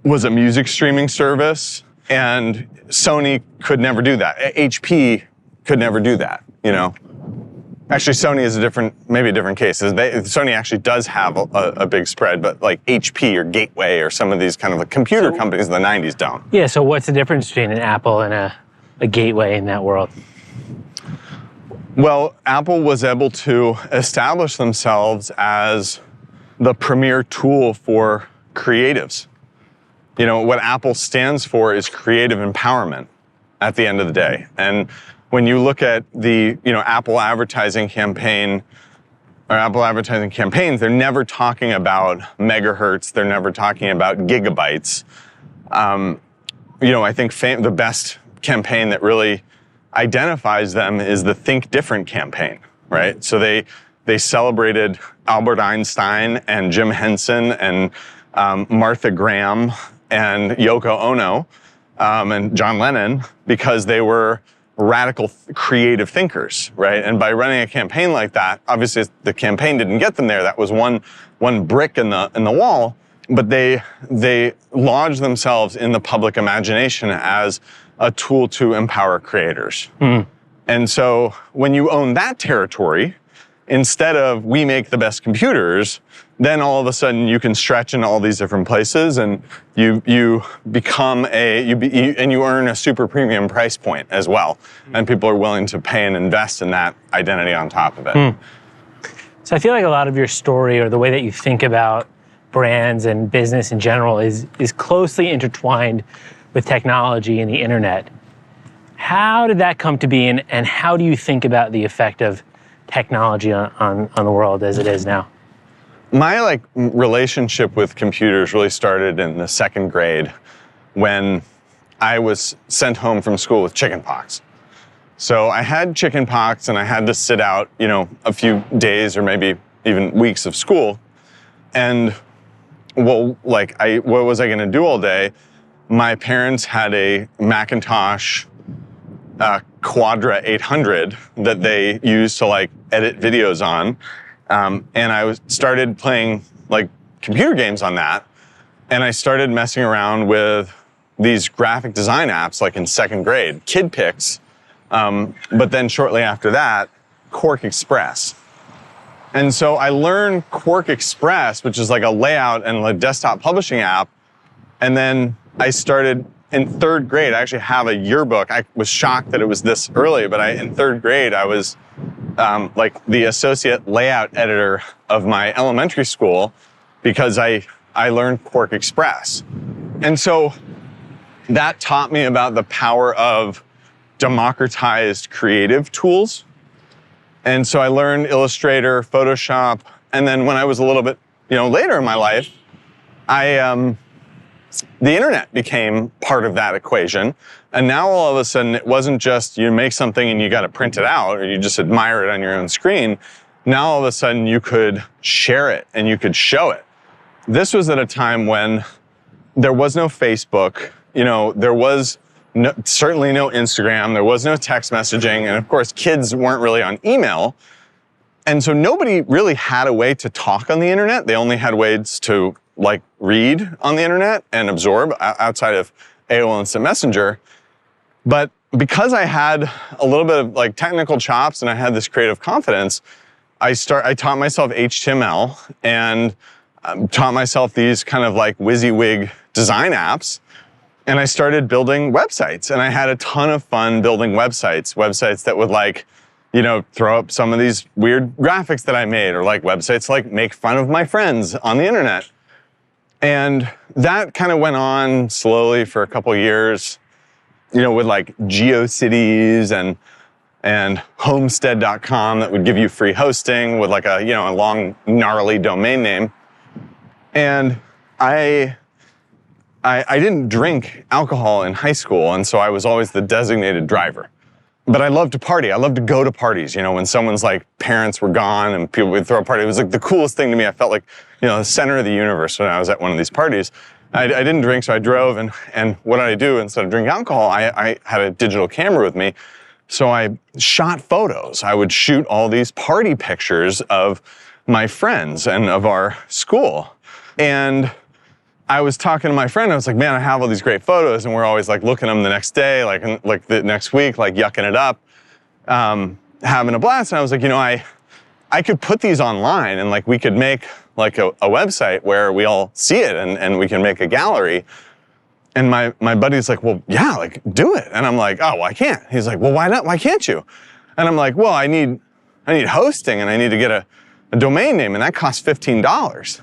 was a music streaming service. And Sony could never do that. HP could never do that, Actually, Sony is maybe a different case. Sony actually does have a big spread, but like HP or Gateway or some of these kind of like computer companies in the 90s don't. Yeah, so what's the difference between an Apple and a Gateway in that world? Well, Apple was able to establish themselves as the premier tool for creatives. What Apple stands for is creative empowerment at the end of the day. And when you look at the, Apple advertising campaign, or Apple advertising campaigns, they're never talking about megahertz. They're never talking about gigabytes. I think the best campaign that really identifies them is the Think Different campaign, right? So they celebrated Albert Einstein and Jim Henson and Martha Graham and Yoko Ono and John Lennon, because they were radical creative thinkers, right? And by running a campaign like that, obviously the campaign didn't get them there. That was one brick in the wall, but they lodged themselves in the public imagination as a tool to empower creators. And so when you own that territory, instead of we make the best computers, then all of a sudden you can stretch in all these different places, and you become and you earn a super premium price point as well. And people are willing to pay and invest in that identity on top of it. So I feel like a lot of your story, or the way that you think about brands and business in general, is closely intertwined with technology and the internet. How did that come to be, and how do you think about the effect of technology on the world as it is now? My relationship with computers really started in the second grade when I was sent home from school with chickenpox. So I had chickenpox, and I had to sit out, a few days or maybe even weeks of school. And what was I going to do all day? My parents had a Macintosh Quadra 800 that they used to edit videos on. And I started playing computer games on that. And I started messing around with these graphic design apps in second grade, Kid Pix. But then shortly after that, Quark Express. And so I learned Quark Express, which is a layout and a desktop publishing app. And then I started in third grade. I actually have a yearbook. I was shocked that it was this early, but in third grade, I was the associate layout editor of my elementary school because I learned Quark Express. And so that taught me about the power of democratized creative tools. And so I learned Illustrator, Photoshop, and then when I was a little bit, later in my life, the internet became part of that equation. And now all of a sudden, it wasn't just you make something and you got to print it out or you just admire it on your own screen. Now all of a sudden you could share it and you could show it. This was at a time when there was no Facebook, there was certainly no Instagram, there was no text messaging, and of course kids weren't really on email. And so nobody really had a way to talk on the internet. They only had ways to read on the internet and absorb outside of AOL Instant Messenger. But because I had a little bit of technical chops and I had this creative confidence, I taught myself HTML and taught myself these kind of WYSIWYG design apps. And I started building websites, and I had a ton of fun building websites that would throw up some of these weird graphics that I made, or websites make fun of my friends on the internet. And that kind of went on slowly for a couple years, with GeoCities and homestead.com that would give you free hosting with a long, gnarly domain name. And I didn't drink alcohol in high school, and so I was always the designated driver. But I loved to party. I loved to go to parties, when someone's parents were gone and people would throw a party. It was the coolest thing to me. I felt the center of the universe when I was at one of these parties. I didn't drink, so I drove, and what did I do? Instead of drinking alcohol, I had a digital camera with me. So I shot photos. I would shoot all these party pictures of my friends and of our school. And I was talking to my friend, I was like, man, I have all these great photos, and we're always looking at them the next day, the next week, yucking it up, having a blast. And I was like, I could put these online, and we could make a website where we all see it, and we can make a gallery. And my buddy's like, well, yeah, do it. And I'm like, oh, well, I can't. He's like, well, why not? Why can't you? And I'm like, well, I need hosting, and I need to get a domain name, and that costs $15.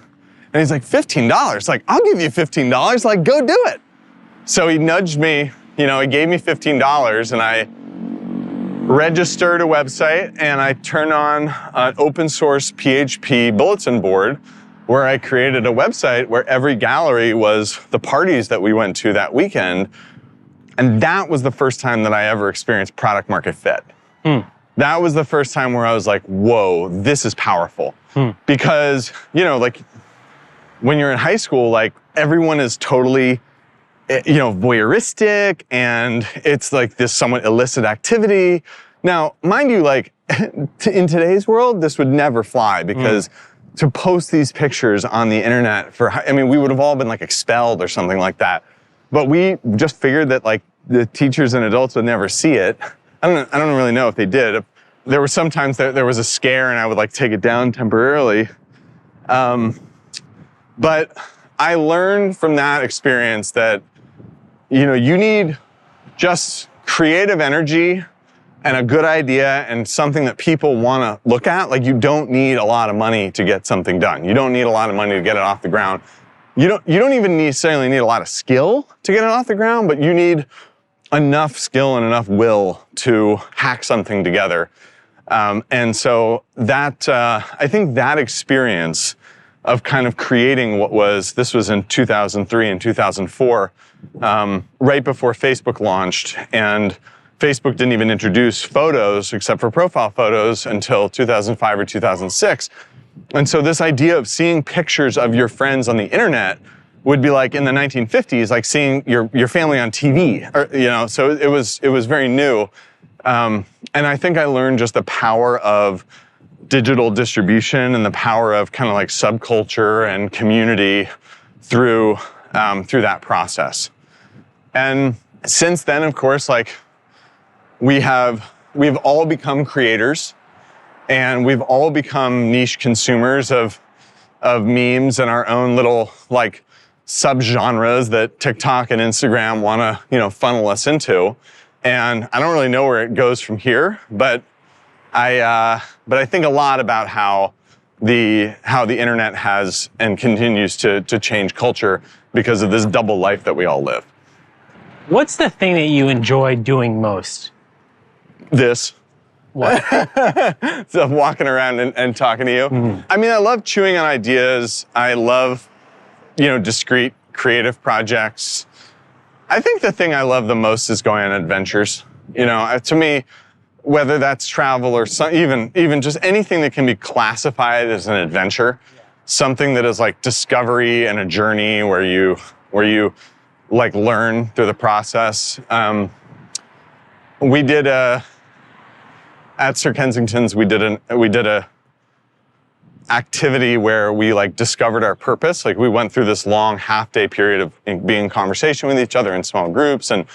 And he's like, $15? I'll give you $15. Go do it. So he nudged me, he gave me $15, and I registered a website, and I turned on an open source PHP bulletin board where I created a website where every gallery was the parties that we went to that weekend. And that was the first time that I ever experienced product market fit. That was the first time where I was like, whoa, this is powerful. Because, when you're in high school, everyone is totally, voyeuristic, and it's this somewhat illicit activity. Now, mind you, in today's world, this would never fly, because to post these pictures on the internet we would have all been expelled or something like that. But we just figured that the teachers and adults would never see it. I don't really know if they did. There were sometimes there was a scare and I would like take it down temporarily. But I learned from that experience that, you need just creative energy and a good idea and something that people want to look at. Like, you don't need a lot of money to get something done. You don't need a lot of money to get it off the ground. You don't even necessarily need a lot of skill to get it off the ground, but you need enough skill and enough will to hack something together. And so that, I think that experience of kind of creating this was in 2003 and 2004, right before Facebook launched, and Facebook didn't even introduce photos except for profile photos until 2005 or 2006. And so this idea of seeing pictures of your friends on the internet would be like in the 1950s, like seeing your family on TV, or, so it was very new. And I think I learned just the power of digital distribution and the power of kind of like subculture and community through that process. And since then, of course, like we've all become creators, and we've all become niche consumers of memes and our own little like subgenres that TikTok and Instagram want to, funnel us into. And I don't really know where it goes from here, but I think a lot about how the internet has and continues to change culture because of this double life that we all live. What's the thing that you enjoy doing most? This. What? So I'm walking around and talking to you. Mm-hmm. I mean, I love chewing on ideas. I love, discrete creative projects. I think the thing I love the most is going on adventures. To me, whether that's travel or even just anything that can be classified as an adventure, something that is like discovery and a journey where you like learn through the process. We did at Sir Kensington's, we did a activity where we like discovered our purpose. Like, we went through this long half-day period of being in conversation with each other in small groups and,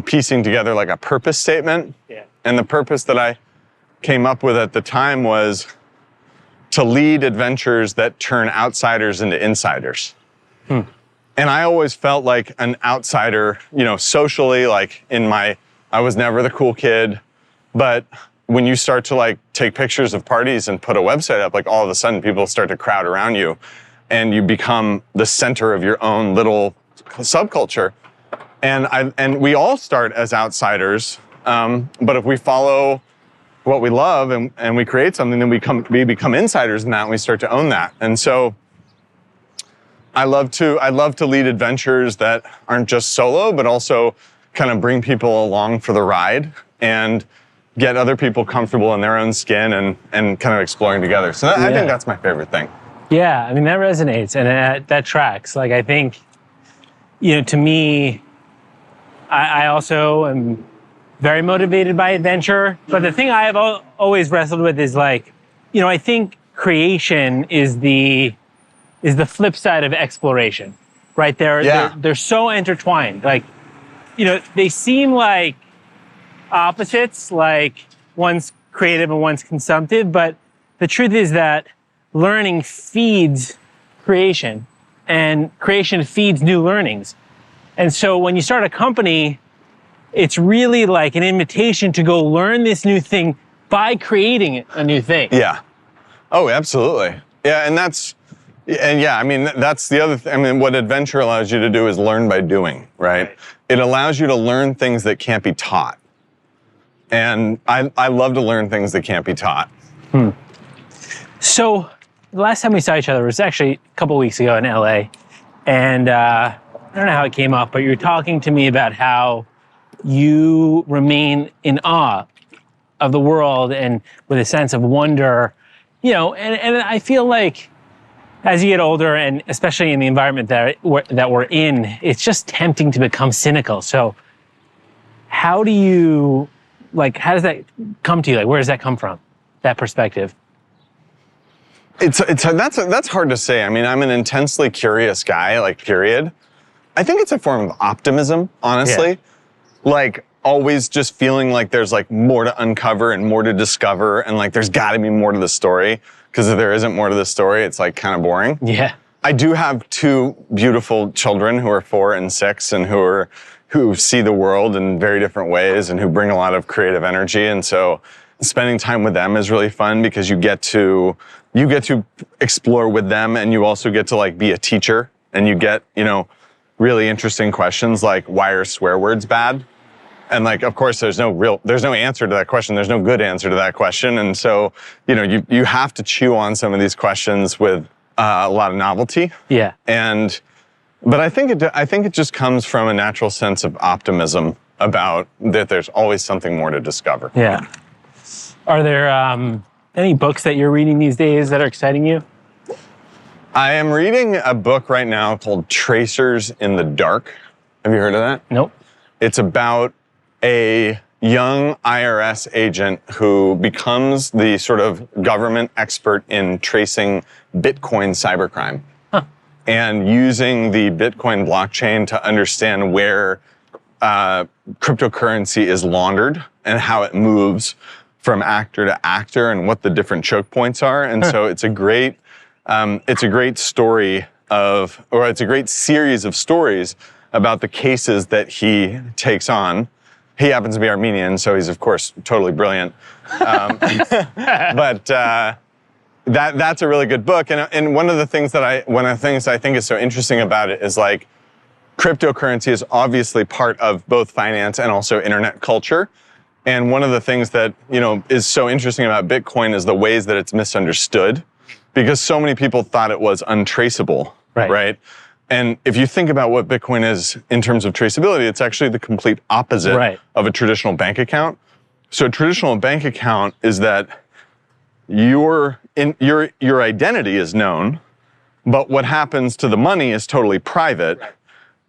piecing together like a purpose statement. Yeah. And the purpose that I came up with at the time was to lead adventures that turn outsiders into insiders. And I always felt like an outsider, socially, like I was never the cool kid, but when you start to like take pictures of parties and put a website up, like all of a sudden people start to crowd around you and you become the center of your own little subculture. And we all start as outsiders, but if we follow what we love and we create something, then we become insiders in that and we start to own that. And so I love to lead adventures that aren't just solo, but also kind of bring people along for the ride and get other people comfortable in their own skin and kind of exploring together. So I think that's my favorite thing. Yeah, I mean, that resonates and that tracks. Like, I think, to me, I also am very motivated by adventure. But the thing I have always wrestled with is like, I think creation is the flip side of exploration, right? They're so intertwined. Like, they seem like opposites, like one's creative and one's consumptive, but the truth is that learning feeds creation and creation feeds new learnings. And so when you start a company, it's really like an invitation to go learn this new thing by creating a new thing. Yeah. Oh, absolutely. Yeah, that's the other thing. I mean, what adventure allows you to do is learn by doing, right? It allows you to learn things that can't be taught. And I love to learn things that can't be taught. So the last time we saw each other was actually a couple weeks ago in LA. And I don't know how it came up, but you were talking to me about how you remain in awe of the world and with a sense of wonder, and I feel like as you get older, and especially in the environment that we're in, it's just tempting to become cynical. So how does that come to you? Like, where does that come from, that perspective? That's hard to say. I mean, I'm an intensely curious guy, like, period. I think it's a form of optimism, honestly. Yeah. Like, always just feeling like there's like more to uncover and more to discover, and like there's got to be more to the story, because if there isn't more to the story, it's like kind of boring. Yeah. I do have two beautiful children who are 4 and 6 and who see the world in very different ways and who bring a lot of creative energy. And so spending time with them is really fun, because you get to explore with them, and you also get to like be a teacher, and you get, really interesting questions like, why are swear words bad? And like, of course, there's no answer to that question. There's no good answer to that question. And so, you have to chew on some of these questions with a lot of novelty. Yeah. But I think it just comes from a natural sense of optimism about that there's always something more to discover. Yeah. Are there any books that you're reading these days that are exciting you? I am reading a book right now called Tracers in the Dark. Have you heard of that? Nope. It's about a young IRS agent who becomes the sort of government expert in tracing Bitcoin cybercrime. And using the Bitcoin blockchain to understand where cryptocurrency is laundered and how it moves from actor to actor and what the different choke points are. And so it's a great story it's a great series of stories about the cases that he takes on. He happens to be Armenian, so he's of course totally brilliant. But that's a really good book. And one of the things I think is so interesting about it is like cryptocurrency is obviously part of both finance and also internet culture. And one of the things that, is so interesting about Bitcoin is the ways that it's misunderstood, because so many people thought it was untraceable, right? And if you think about what Bitcoin is in terms of traceability, it's actually the complete opposite of a traditional bank account. So a traditional bank account is that your identity is known, but what happens to the money is totally private.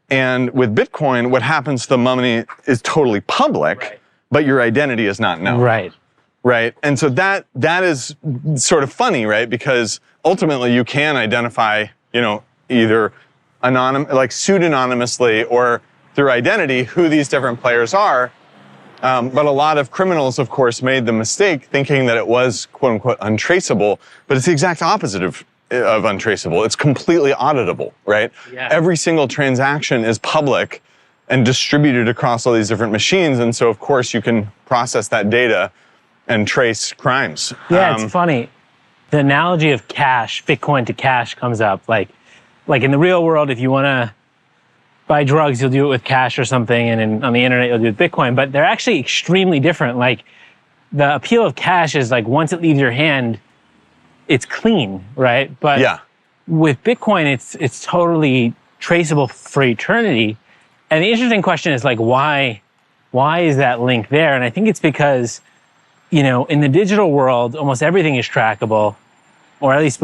And with Bitcoin, what happens to the money is totally public, but your identity is not known. Right. And so that is sort of funny, right? Because ultimately you can identify, either pseudonymously or through identity who these different players are. But a lot of criminals, of course, made the mistake thinking that it was quote unquote untraceable, but it's the exact opposite of untraceable. It's completely auditable, right? Yeah. Every single transaction is public and distributed across all these different machines. And so, of course, you can process that data and trace crimes. Yeah, it's funny. The analogy of cash, Bitcoin to cash, comes up. Like in the real world, if you want to buy drugs, you'll do it with cash or something, and on the internet, you'll do it with Bitcoin. But they're actually extremely different. Like, the appeal of cash is like once it leaves your hand, it's clean, right? But with Bitcoin, it's totally traceable for eternity. And the interesting question is like, why is that link there? And I think it's because, in the digital world, almost everything is trackable, or at least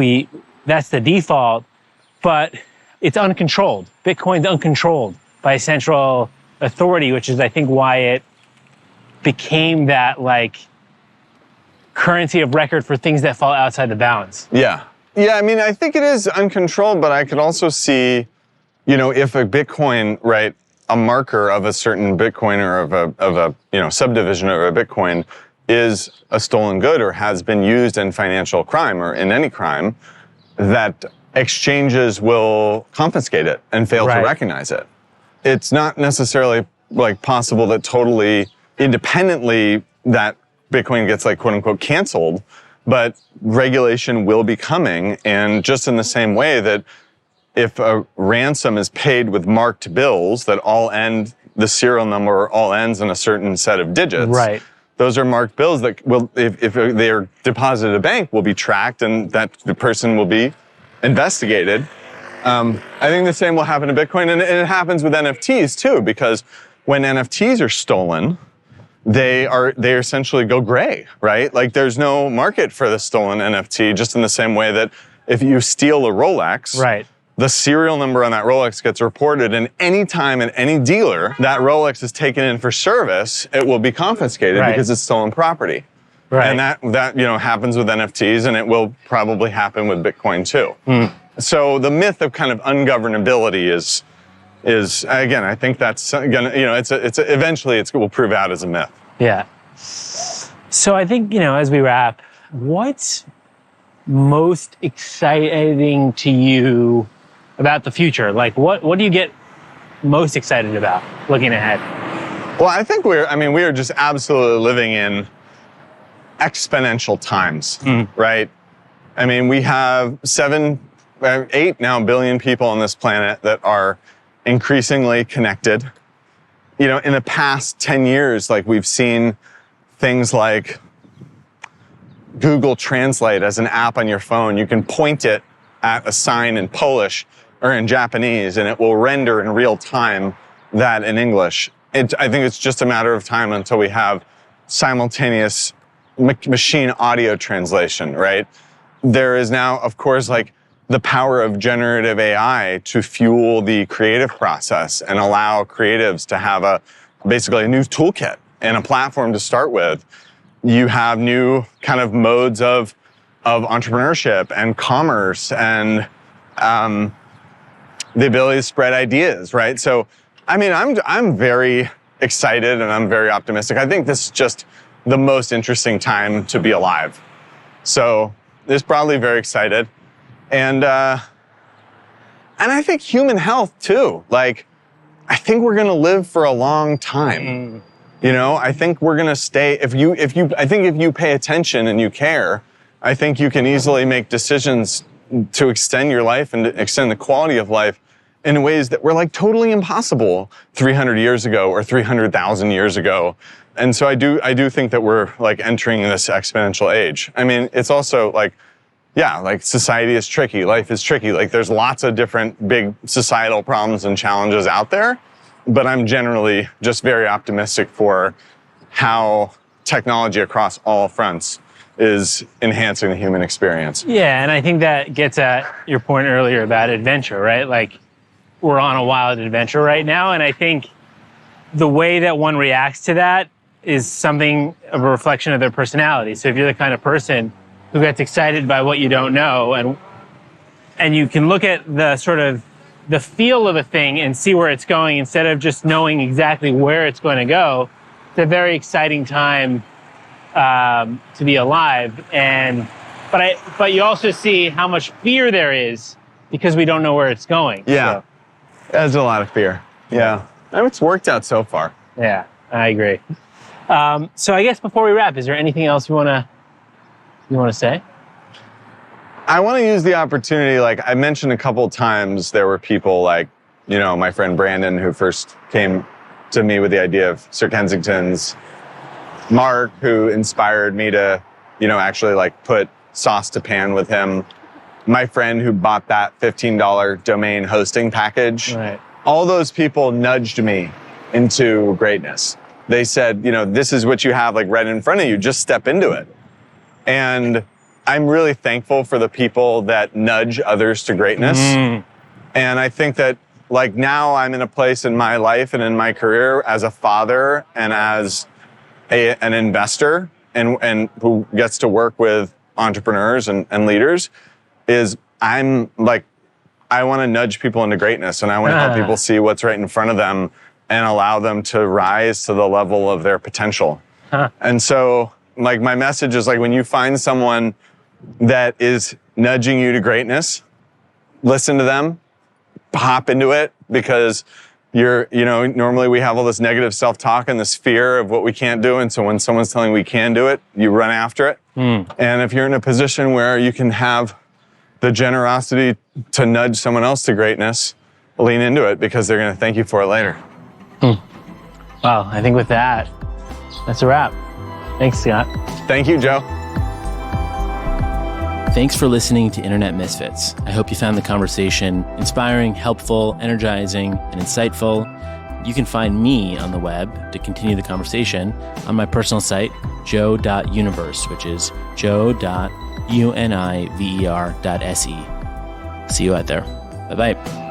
that's the default, but it's uncontrolled. Bitcoin's uncontrolled by a central authority, which is, I think, why it became that like currency of record for things that fall outside the bounds. Yeah. I mean, I think it is uncontrolled, but I could also see, if a Bitcoin, right, a marker of a certain Bitcoin or of a subdivision of a Bitcoin is a stolen good or has been used in financial crime or in any crime, that exchanges will confiscate it and fail to recognize it. It's not necessarily like possible that totally independently that Bitcoin gets like quote unquote canceled, but regulation will be coming. And just in the same way that if a ransom is paid with marked bills that all end, the serial number all ends in a certain set of digits. Those are marked bills that will, if they are deposited at a bank, will be tracked, and that the person will be investigated. I think the same will happen to Bitcoin, and it happens with NFTs too, because when NFTs are stolen, they essentially go gray, right? Like there's no market for the stolen NFT, just in the same way that if you steal a Rolex, the serial number on that Rolex gets reported, and any time at any dealer that Rolex is taken in for service, it will be confiscated because it's stolen property. And that happens with NFTs, and it will probably happen with Bitcoin too. So the myth of kind of ungovernability is, again, I think that's gonna, eventually it will prove out as a myth. Yeah. So I think, as we wrap, what's most exciting to you about the future? Like, what do you get most excited about looking ahead? Well, I think we are just absolutely living in exponential times, right? I mean, we have 8 now billion people on this planet that are increasingly connected. In the past 10 years, like, we've seen things like Google Translate as an app on your phone. You can point it at a sign in Polish or in Japanese, and it will render in real time that in English. I think it's just a matter of time until we have simultaneous machine audio translation, right? There is now, of course, like, the power of generative AI to fuel the creative process and allow creatives to have basically a new toolkit and a platform to start with. You have new kind of modes of entrepreneurship and commerce and the ability to spread ideas, right? So, I mean, I'm very excited and I'm very optimistic. I think this is just the most interesting time to be alive. So, it's probably very excited. And I think human health too. Like, I think we're gonna live for a long time. I think we're gonna stay. I think if you pay attention and you care, I think you can easily make decisions to extend your life and to extend the quality of life in ways that were like totally impossible 300 years ago or 300,000 years ago. And so I do think that we're like entering this exponential age. I mean, it's also like, yeah, like society is tricky, life is tricky. Like, there's lots of different big societal problems and challenges out there, but I'm generally just very optimistic for how technology across all fronts is enhancing the human experience. Yeah, and I think that gets at your point earlier about adventure, right? Like, we're on a wild adventure right now, and I think the way that one reacts to that is something of a reflection of their personality. So if you're the kind of person who gets excited by what you don't know, and you can look at the sort of the feel of a thing and see where it's going instead of just knowing exactly where it's going to go, it's a very exciting time to be alive. But you also see how much fear there is because we don't know where it's going. Yeah, there's a lot of fear. Yeah, and it's worked out so far. Yeah, I agree. So I guess before we wrap, is there anything else you want to say? I want to use the opportunity, like I mentioned a couple of times, there were people like, my friend Brandon, who first came to me with the idea of Sir Kensington's, Mark, who inspired me to, actually like put sauce to pan with him, my friend who bought that $15 domain hosting package. Right. All those people nudged me into greatness. They said, this is what you have like right in front of you, just step into it. And I'm really thankful for the people that nudge others to greatness. And I think that like now I'm in a place in my life and in my career as a father and as an investor and who gets to work with entrepreneurs and leaders is I'm like, I want to nudge people into greatness and I want to help people see what's right in front of them and allow them to rise to the level of their potential. And so like my message is like, when you find someone that is nudging you to greatness, listen to them, hop into it, because normally we have all this negative self-talk and this fear of what we can't do. And so when someone's telling we can do it, you run after it. And if you're in a position where you can have the generosity to nudge someone else to greatness, lean into it because they're going to thank you for it later. Well, I think with that, that's a wrap. Thanks, Scott. Thank you, Joe. Thanks for listening to Internet Misfits. I hope you found the conversation inspiring, helpful, energizing, and insightful. You can find me on the web to continue the conversation on my personal site, joe.universe, which is joe.univer.se. See you out there. Bye-bye.